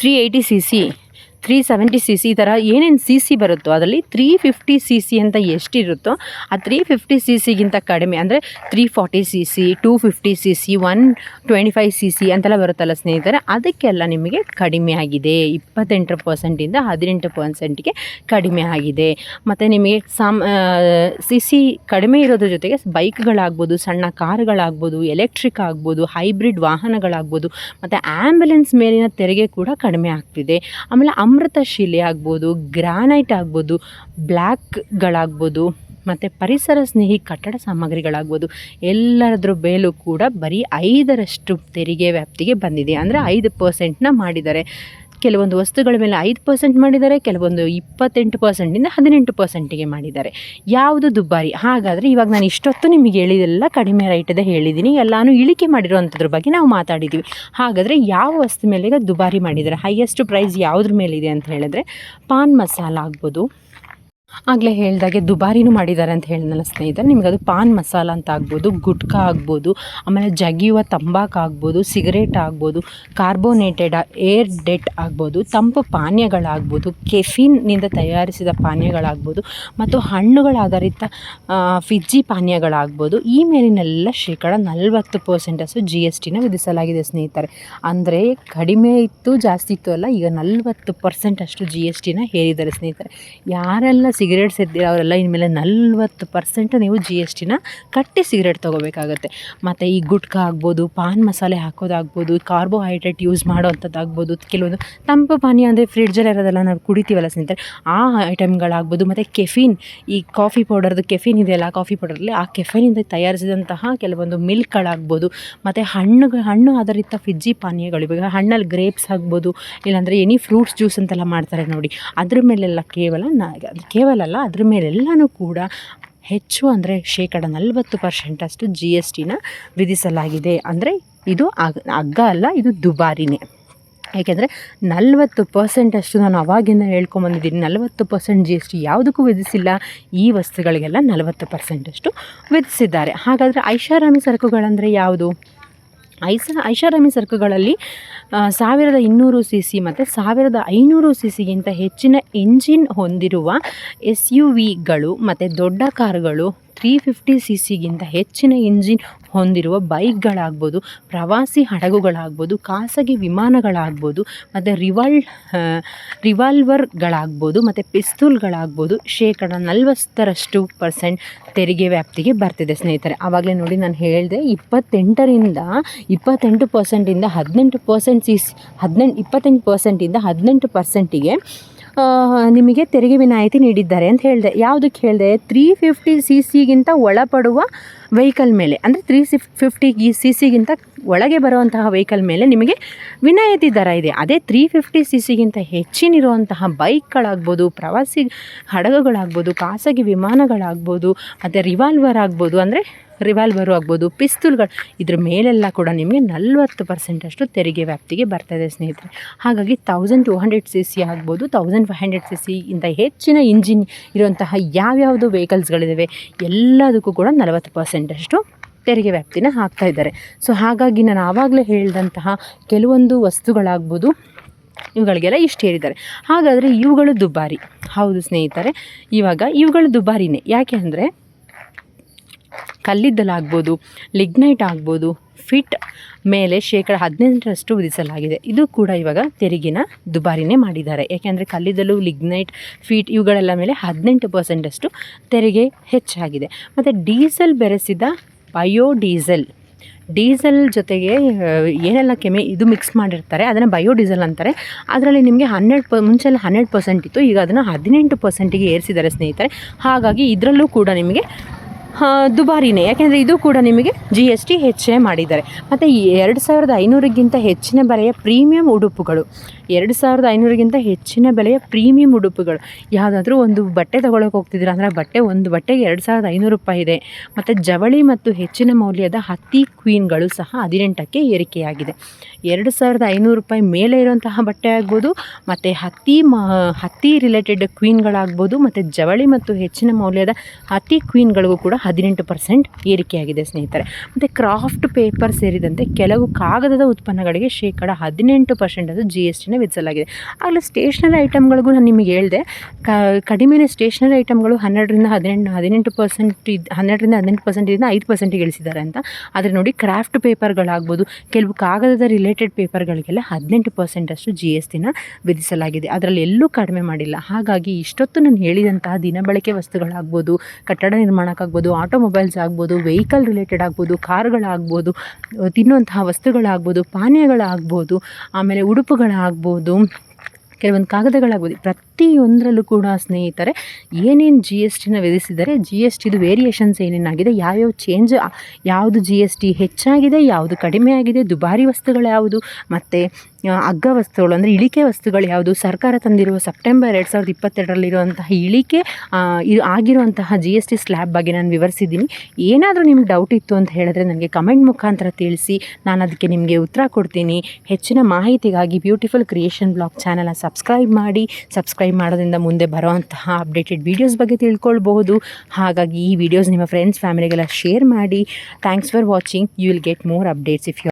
380 cc, 370 cc ಈ ಥರ ಏನೇನು cc ಬರುತ್ತೋ ಅದರಲ್ಲಿ 350 cc ಅಂತ ಎಷ್ಟಿರುತ್ತೋ ಆ 350 cc ಕಡಿಮೆ ಅಂದರೆ 340 cc, 250 cc, 125 cc ಅಂತೆಲ್ಲ ಬರುತ್ತಲ್ಲ ಸ್ನೇಹಿತರೆ, ಅದಕ್ಕೆಲ್ಲ ನಿಮಗೆ ಕಡಿಮೆ ಆಗಿದೆ. 28% 18%ಗೆ ಕಡಿಮೆ ಆಗಿದೆ. ಮತ್ತು ನಿಮಗೆ cc ಕಡಿಮೆ ಇರೋದ್ರ ಜೊತೆಗೆ ಬೈಕ್ಗಳಾಗ್ಬೋದು, ಸಣ್ಣ ಕಾರುಗಳಾಗ್ಬೋದು, ಎಲೆಕ್ಟ್ರಿಕ್ ಆಗ್ಬೋದು, ಹೈಬ್ರಿಡ್ ವಾಹನಗಳಾಗ್ಬೋದು, ಮತ್ತು ಆ್ಯಂಬುಲೆನ್ಸ್ ಮೇಲಿನ ತೆರಿಗೆ ಕೂಡ ಕಡಿಮೆ ಆಗ್ತಿದೆ. ಆಮೇಲೆ ಅಮೃತಶಿಲೆ ಆಗ್ಬೋದು, ಗ್ರಾನೈಟ್ ಆಗ್ಬೋದು, ಬ್ಲ್ಯಾಕ್ಗಳಾಗ್ಬೋದು, ಮತ್ತು ಪರಿಸರ ಸ್ನೇಹಿ ಕಟ್ಟಡ ಸಾಮಗ್ರಿಗಳಾಗ್ಬೋದು, ಎಲ್ಲದರ ಮೇಲೂ ಕೂಡ ಬರೀ 5% ತೆರಿಗೆ ವ್ಯಾಪ್ತಿಗೆ ಬಂದಿದೆ. ಅಂದರೆ 5%ನ ಮಾಡಿದ್ದಾರೆ. ಕೆಲವೊಂದು ವಸ್ತುಗಳ ಮೇಲೆ 5% ಮಾಡಿದ್ದಾರೆ, ಕೆಲವೊಂದು 28% 18%ಗೆ ಮಾಡಿದ್ದಾರೆ. ಯಾವುದು ದುಬಾರಿ? ಹಾಗಾದರೆ ಇವಾಗ ನಾನು ಇಷ್ಟೊತ್ತು ನಿಮಗೆ ಹೇಳಿದೆಲ್ಲ ಕಡಿಮೆ ರೇಟದೇ ಹೇಳಿದ್ದೀನಿ, ಎಲ್ಲಾನು ಇಳಿಕೆ ಮಾಡಿರೋವಂಥದ್ರ ಬಗ್ಗೆ ನಾವು ಮಾತಾಡಿದ್ದೀವಿ. ಹಾಗಾದರೆ ಯಾವ ವಸ್ತು ಮೇಲೆ ಈಗ ದುಬಾರಿ ಮಾಡಿದ್ದಾರೆ, ಹೈಯೆಸ್ಟ್ ಪ್ರೈಸ್ ಯಾವುದ್ರ ಮೇಲಿದೆ ಅಂತ ಹೇಳಿದ್ರೆ ಪಾನ್ ಮಸಾಲ ಆಗ್ಬೋದು. ಆಗಲೇ ಹೇಳ್ದಾಗೆ ದುಬಾರಿನೂ ಮಾಡಿದ್ದಾರೆ ಅಂತ ಹೇಳಿದ್ನಲ್ಲ ಸ್ನೇಹಿತರೆ, ನಿಮ್ಗೆ ಅದು ಪಾನ್ ಮಸಾಲ ಅಂತ ಆಗ್ಬೋದು, ಗುಟ್ಕಾ ಆಗ್ಬೋದು, ಆಮೇಲೆ ಜಗಿಯುವ ತಂಬಾಕು ಆಗ್ಬೋದು, ಸಿಗರೇಟ್ ಆಗ್ಬೋದು, ಕಾರ್ಬೋನೇಟೆಡ್ ಏರ್ ಡೆಟ್ ಆಗ್ಬೋದು, ತಂಪು ಪಾನೀಯಗಳಾಗ್ಬೋದು, ಕೆಫಿನ್ನಿಂದ ತಯಾರಿಸಿದ ಪಾನೀಯಗಳಾಗ್ಬೋದು, ಮತ್ತು ಹಣ್ಣುಗಳ ಆಧಾರಿತ ಫಿಜ್ಜಿ ಪಾನೀಯಗಳಾಗ್ಬೋದು. ಈ ಮೇಲಿನೆಲ್ಲ ಶೇಕಡ 40% GSTನ ವಿಧಿಸಲಾಗಿದೆ ಸ್ನೇಹಿತರೆ. ಅಂದರೆ ಕಡಿಮೆ ಇತ್ತು ಜಾಸ್ತಿ ಇತ್ತು ಅಲ್ಲ, ಈಗ 40% GSTನ ಹೇರಿದ್ದಾರೆ ಸ್ನೇಹಿತರೆ. ಯಾರೆಲ್ಲ ಸಿಗರೇಟ್ಸ್ ಇದ್ದೀರ ಅವರೆಲ್ಲ ಇನ್ಮೇಲೆ 40% ನೀವು GSTನ ಕಟ್ಟಿ ಸಿಗರೇಟ್ ತೊಗೋಬೇಕಾಗತ್ತೆ. ಮತ್ತು ಈ ಗುಟ್ಕಾ ಆಗ್ಬೋದು, ಪಾನ್ ಮಸಾಲೆ ಹಾಕೋದಾಗ್ಬೋದು, ಕಾರ್ಬೋಹೈಡ್ರೇಟ್ ಯೂಸ್ ಮಾಡೋವಂಥದ್ದಾಗ್ಬೋದು, ಕೆಲವೊಂದು ತಂಪು ಪಾನೀಯ ಅಂದರೆ ಫ್ರಿಡ್ಜಲ್ಲಿ ಇರೋದೆಲ್ಲ ನಾವು ಕುಡಿತೀವಲ್ಲ ಸ್ನೇಹಿತರೆ, ಆ ಐಟಮ್ಗಳಾಗ್ಬೋದು, ಮತ್ತು ಕೆಫಿನ್, ಈ ಕಾಫಿ ಪೌಡರ್ದು ಕೆಫಿನ್ ಇದೆಯಲ್ಲ, ಕಾಫಿ ಪೌಡರಲ್ಲಿ ಆ ಕೆಫಿನಿಂದ ತಯಾರಿಸಿದಂತಹ ಕೆಲವೊಂದು ಮಿಲ್ಕ್ಗಳಾಗ್ಬೋದು, ಮತ್ತು ಹಣ್ಣು ಆಧಾರಿತ ಫಿಜ್ಜಿ ಪಾನೀಯಗಳು, ಇವಾಗ ಹಣ್ಣಲ್ಲಿ ಗ್ರೇಪ್ಸ್ ಆಗ್ಬೋದು, ಇಲ್ಲಾಂದರೆ ಎನಿ ಫ್ರೂಟ್ಸ್ ಜ್ಯೂಸ್ ಅಂತೆಲ್ಲ ಮಾಡ್ತಾರೆ ನೋಡಿ, ಅದ್ರ ಮೇಲೆಲ್ಲ ಕೇವಲ ಅಲ್ಲ, ಅದ್ರ ಮೇಲೆಲ್ಲನೂ ಕೂಡ ಹೆಚ್ಚು ಅಂದರೆ ಶೇಕಡ 40% GSTನ ವಿಧಿಸಲಾಗಿದೆ. ಅಂದರೆ ಇದು ಅಗ್ಗ ಅಲ್ಲ, ಇದು ದುಬಾರಿನೇ. ಏಕೆಂದರೆ 40% ನಾನು ಅವಾಗಿಂದ ಹೇಳ್ಕೊಂಬಂದಿದ್ದೀನಿ, 40% GST ಯಾವುದಕ್ಕೂ ವಿಧಿಸಿಲ್ಲ, ಈ ವಸ್ತುಗಳಿಗೆಲ್ಲ 40% ವಿಧಿಸಿದ್ದಾರೆ. ಹಾಗಾದರೆ ಐಷಾರಾಮಿ ಸರಕುಗಳಂದರೆ ಯಾವುದು? ಐಷಾರಾಮಿ ಸರಕುಗಳಲ್ಲಿ 1200 cc ಮತ್ತು 1500 cc ಹೆಚ್ಚಿನ ಇಂಜಿನ್ ಹೊಂದಿರುವ SUVಗಳು ಮತ್ತು ದೊಡ್ಡ ಕಾರುಗಳು, 350 cc ಹೆಚ್ಚಿನ ಇಂಜಿನ್ ಹೊಂದಿರುವ ಬೈಕ್ಗಳಾಗ್ಬೋದು, ಪ್ರವಾಸಿ ಹಡಗುಗಳಾಗ್ಬೋದು, ಖಾಸಗಿ ವಿಮಾನಗಳಾಗ್ಬೋದು, ಮತ್ತು ರಿವಾಲ್ವರ್ಗಳಾಗ್ಬೋದು, ಮತ್ತು ಪಿಸ್ತೂಲ್ಗಳಾಗ್ಬೋದು ಶೇಕಡ 40% ತೆರಿಗೆ ವ್ಯಾಪ್ತಿಗೆ ಬರ್ತಿದೆ ಸ್ನೇಹಿತರೆ. ಆವಾಗಲೇ ನೋಡಿ ನಾನು ಹೇಳಿದೆ, 28% 18%ಗೆ ನಿಮಗೆ ತೆರಿಗೆ ವಿನಾಯಿತಿ ನೀಡಿದ್ದಾರೆ ಅಂತ ಹೇಳಿದೆ. ಯಾವುದಕ್ಕೆ ಹೇಳಿದೆ? 350 cc ಒಳಪಡುವ ವೆಹಿಕಲ್ ಮೇಲೆ, ಅಂದರೆ 350 cc ಒಳಗೆ ಬರುವಂತಹ ವೆಹಿಕಲ್ ಮೇಲೆ ನಿಮಗೆ ವಿನಾಯಿತಿ ದರ ಇದೆ. ಅದೇ 350 cc ಹೆಚ್ಚಿನಿರುವಂತಹ ಬೈಕ್ಗಳಾಗ್ಬೋದು, ಪ್ರವಾಸಿ ಹಡಗುಗಳಾಗ್ಬೋದು, ಖಾಸಗಿ ವಿಮಾನಗಳಾಗ್ಬೋದು, ಮತ್ತು ರಿವಾಲ್ವರು ಆಗ್ಬೋದು, ಪಿಸ್ತೂಲ್ಗಳು, ಇದ್ರ ಮೇಲೆಲ್ಲ ಕೂಡ ನಿಮಗೆ 40% ತೆರಿಗೆ ವ್ಯಾಪ್ತಿಗೆ ಬರ್ತದೆ ಸ್ನೇಹಿತರೆ. ಹಾಗಾಗಿ 1200 cc ಆಗ್ಬೋದು, 1500 cc ಹೆಚ್ಚಿನ ಇಂಜಿನ್ ಇರುವಂತಹ ಯಾವ್ಯಾವುದು ವೆಹಿಕಲ್ಸ್ಗಳಿದ್ದಾವೆ ಎಲ್ಲದಕ್ಕೂ ಕೂಡ 40% ತೆರಿಗೆ ವ್ಯಾಪ್ತಿನ ಹಾಕ್ತಾ ಇದ್ದಾರೆ. ಸೊ ಹಾಗಾಗಿ ನಾನು ಆವಾಗಲೇ ಹೇಳಿದಂತಹ ಕೆಲವೊಂದು ವಸ್ತುಗಳಾಗ್ಬೋದು, ಇವುಗಳಿಗೆಲ್ಲ ಇಷ್ಟು ಏರಿದ್ದಾರೆ. ಹಾಗಾದರೆ ಇವುಗಳು ದುಬಾರಿ. ಹೌದು ಸ್ನೇಹಿತರೆ, ಇವುಗಳು ದುಬಾರಿನೇ. ಯಾಕೆ ಅಂದರೆ ಕಲ್ಲಿದ್ದಲಾಗ್ಬೋದು, ಲಿಗ್ನೈಟ್ ಆಗ್ಬೋದು, ಫಿಟ್ ಮೇಲೆ 15% ವಿಧಿಸಲಾಗಿದೆ. ಇದು ಕೂಡ ಇವಾಗ ತೆರಿಗೆನ ದುಬಾರಿನೇ ಮಾಡಿದ್ದಾರೆ. ಯಾಕೆಂದರೆ ಕಲ್ಲಿದ್ದಲು, ಲಿಗ್ನೈಟ್, ಫಿಟ್ ಇವುಗಳೆಲ್ಲ ಮೇಲೆ 18% ತೆರಿಗೆ ಹೆಚ್ಚಾಗಿದೆ. ಮತ್ತು ಡೀಸೆಲ್ ಬೆರೆಸಿದ ಡೀಸೆಲ್ ಜೊತೆಗೆ ಏನೆಲ್ಲ ಇದು ಮಿಕ್ಸ್ ಮಾಡಿರ್ತಾರೆ ಅದನ್ನು ಬಯೋಡೀಸೆಲ್ ಅಂತಾರೆ. ಅದರಲ್ಲಿ ನಿಮಗೆ ಮುಂಚೆಲ್ಲ 100% ಇತ್ತು, ಈಗ ಅದನ್ನು 18%ಗೆ ಏರಿಸಿದ್ದಾರೆ ಸ್ನೇಹಿತರೆ. ಹಾಗಾಗಿ ಇದರಲ್ಲೂ ಕೂಡ ನಿಮಗೆ ದುಬಾರಿನೇ. ಯಾಕೆಂದರೆ ಇದು ಕೂಡ ನಿಮಗೆ GST ಹೆಚ್ಚೇ ಮಾಡಿದ್ದಾರೆ. ಮತ್ತು 2500ಗಿಂತ ಹೆಚ್ಚಿನ ಬೆಲೆಯ ಪ್ರೀಮಿಯಂ ಉಡುಪುಗಳು, 2500ಗಿಂತ ಹೆಚ್ಚಿನ ಬೆಲೆಯ ಪ್ರೀಮಿಯಂ ಉಡುಪುಗಳು, ಯಾವುದಾದ್ರೂ ಒಂದು ಬಟ್ಟೆ ತೊಗೊಳಕ್ಕೆ ಹೋಗ್ತಿದ್ದೀರಾ ಅಂದರೆ ಒಂದು ಬಟ್ಟೆಗೆ 2500 ರೂಪಾಯಿ ಇದೆ. ಮತ್ತು ಜವಳಿ ಮತ್ತು ಹೆಚ್ಚಿನ ಮೌಲ್ಯದ ಹತ್ತಿ ಕ್ವೀನ್ಗಳು ಸಹ 18ಕ್ಕೆ ಏರಿಕೆಯಾಗಿದೆ. 2500 ರೂಪಾಯಿ ಮೇಲೆ ಇರುವಂತಹ ಬಟ್ಟೆ ಆಗ್ಬೋದು, ಮತ್ತು ಹತ್ತಿ ರಿಲೇಟೆಡ್ ಕ್ವೀನ್ಗಳಾಗ್ಬೋದು, ಮತ್ತು ಜವಳಿ ಮತ್ತು ಹೆಚ್ಚಿನ ಮೌಲ್ಯದ ಹತ್ತಿ ಕ್ವೀನ್ಗಳಿಗೂ ಕೂಡ 18% ಏರಿಕೆಯಾಗಿದೆ ಸ್ನೇಹಿತರೆ. ಮತ್ತು ಕ್ರಾಫ್ಟ್ ಪೇಪರ್ ಸೇರಿದಂತೆ ಕೆಲವು ಕಾಗದದ ಉತ್ಪನ್ನಗಳಿಗೆ 18% GSTನ ವಿಧಿಸಲಾಗಿದೆ. ಆಗಲೇ ಸ್ಟೇಷನರಿ ಐಟಮ್ಗಳಿಗೂ ನಾನು ನಿಮಗೆ ಹೇಳಿದೆ, ಕಡಿಮೆ ಸ್ಟೇಷನರಿ ಐಟಮ್ಗಳು 12ರಿಂದ 18% 12% 5%ಗೆ ಇಳಿಸಿದ್ದಾರೆ ಅಂತ. ಆದರೆ ನೋಡಿ, ಕ್ರಾಫ್ಟ್ ಪೇಪರ್ಗಳಾಗ್ಬೋದು, ಕೆಲವು ಕಾಗದದ ರಿಲೇಟೆಡ್ ಪೇಪರ್ಗಳಿಗೆಲ್ಲ 18% GSTನ ವಿಧಿಸಲಾಗಿದೆ. ಅದರಲ್ಲಿ ಎಲ್ಲೂ ಕಡಿಮೆ ಮಾಡಿಲ್ಲ. ಹಾಗಾಗಿ ಇಷ್ಟೊತ್ತು ನಾನು ಹೇಳಿದಂತಹ ದಿನಬಳಕೆ ವಸ್ತುಗಳಾಗ್ಬೋದು, ಕಟ್ಟಡ ನಿರ್ಮಾಣಕ್ಕಾಗ್ಬೋದು, ಆಟೋಮೊಬೈಲ್ಸ್ ಆಗ್ಬೋದು, ವೆಹಿಕಲ್ ರಿಲೇಟೆಡ್ ಆಗ್ಬೋದು, ಕಾರುಗಳಾಗ್ಬೋದು, ತಿನ್ನುವಂತಹ ವಸ್ತುಗಳಾಗ್ಬೋದು, ಪಾನೀಯಗಳಾಗ್ಬೋದು, ಆಮೇಲೆ ಉಡುಪುಗಳಾಗ್ಬೋದು, ಕೆಲವೊಂದು ಕಾಗದಗಳಾಗ್ಬೋದು, ಪ್ರತಿಯೊಂದರಲ್ಲೂ ಕೂಡ ಸ್ನೇಹಿತರೆ ಏನೇನು GSTನ ವಿಧಿಸಿದರೆ GSTದು ವೇರಿಯೇಷನ್ಸ್ ಏನೇನಾಗಿದೆ, ಯಾವುದು GST ಹೆಚ್ಚಾಗಿದೆ, ಯಾವುದು ಕಡಿಮೆ ಆಗಿದೆ, ದುಬಾರಿ ವಸ್ತುಗಳು ಯಾವುದು, ಮತ್ತು ಅಗ್ಗ ವಸ್ತುಗಳು ಅಂದರೆ ಇಳಿಕೆ ವಸ್ತುಗಳು ಯಾವುದು, ಸರ್ಕಾರ ತಂದಿರುವ ಸೆಪ್ಟೆಂಬರ್ 2022ರಲ್ಲಿರುವಂತಹ ಇಳಿಕೆ ಆಗಿರುವಂತಹ GST ಸ್ಲ್ಯಾಬ್ ಬಗ್ಗೆ ನಾನು ವಿವರಿಸಿದ್ದೀನಿ. ಏನಾದರೂ ನಿಮ್ಗೆ ಡೌಟ್ ಇತ್ತು ಅಂತ ಹೇಳಿದ್ರೆ ನನಗೆ ಕಮೆಂಟ್ ಮುಖಾಂತರ ತಿಳಿಸಿ, ನಾನು ಅದಕ್ಕೆ ನಿಮಗೆ ಉತ್ತರ ಕೊಡ್ತೀನಿ. ಹೆಚ್ಚಿನ ಮಾಹಿತಿಗಾಗಿ ಬ್ಯೂಟಿಫುಲ್ ಕ್ರಿಯೇಷನ್ ಬ್ಲಾಗ್ ಚಾನಲ್ನ ಸಬ್ಸ್ಕ್ರೈಬ್ ಮಾಡೋದ್ರಿಂದ ಮುಂದೆ ಬರೋವಂತಹ ಅಪ್ಡೇಟೆಡ್ ವೀಡಿಯೋಸ್ ಬಗ್ಗೆ ತಿಳ್ಕೊಳ್ಬಹುದು. ಹಾಗಾಗಿ ಈ ವಿಡಿಯೋಸ್ ನಿಮ್ಮ ಫ್ರೆಂಡ್ಸ್ ಫ್ಯಾಮಿಲಿಗೆಲ್ಲ ಶೇರ್ ಮಾಡಿ. Thanks for watching. You will get more updates if you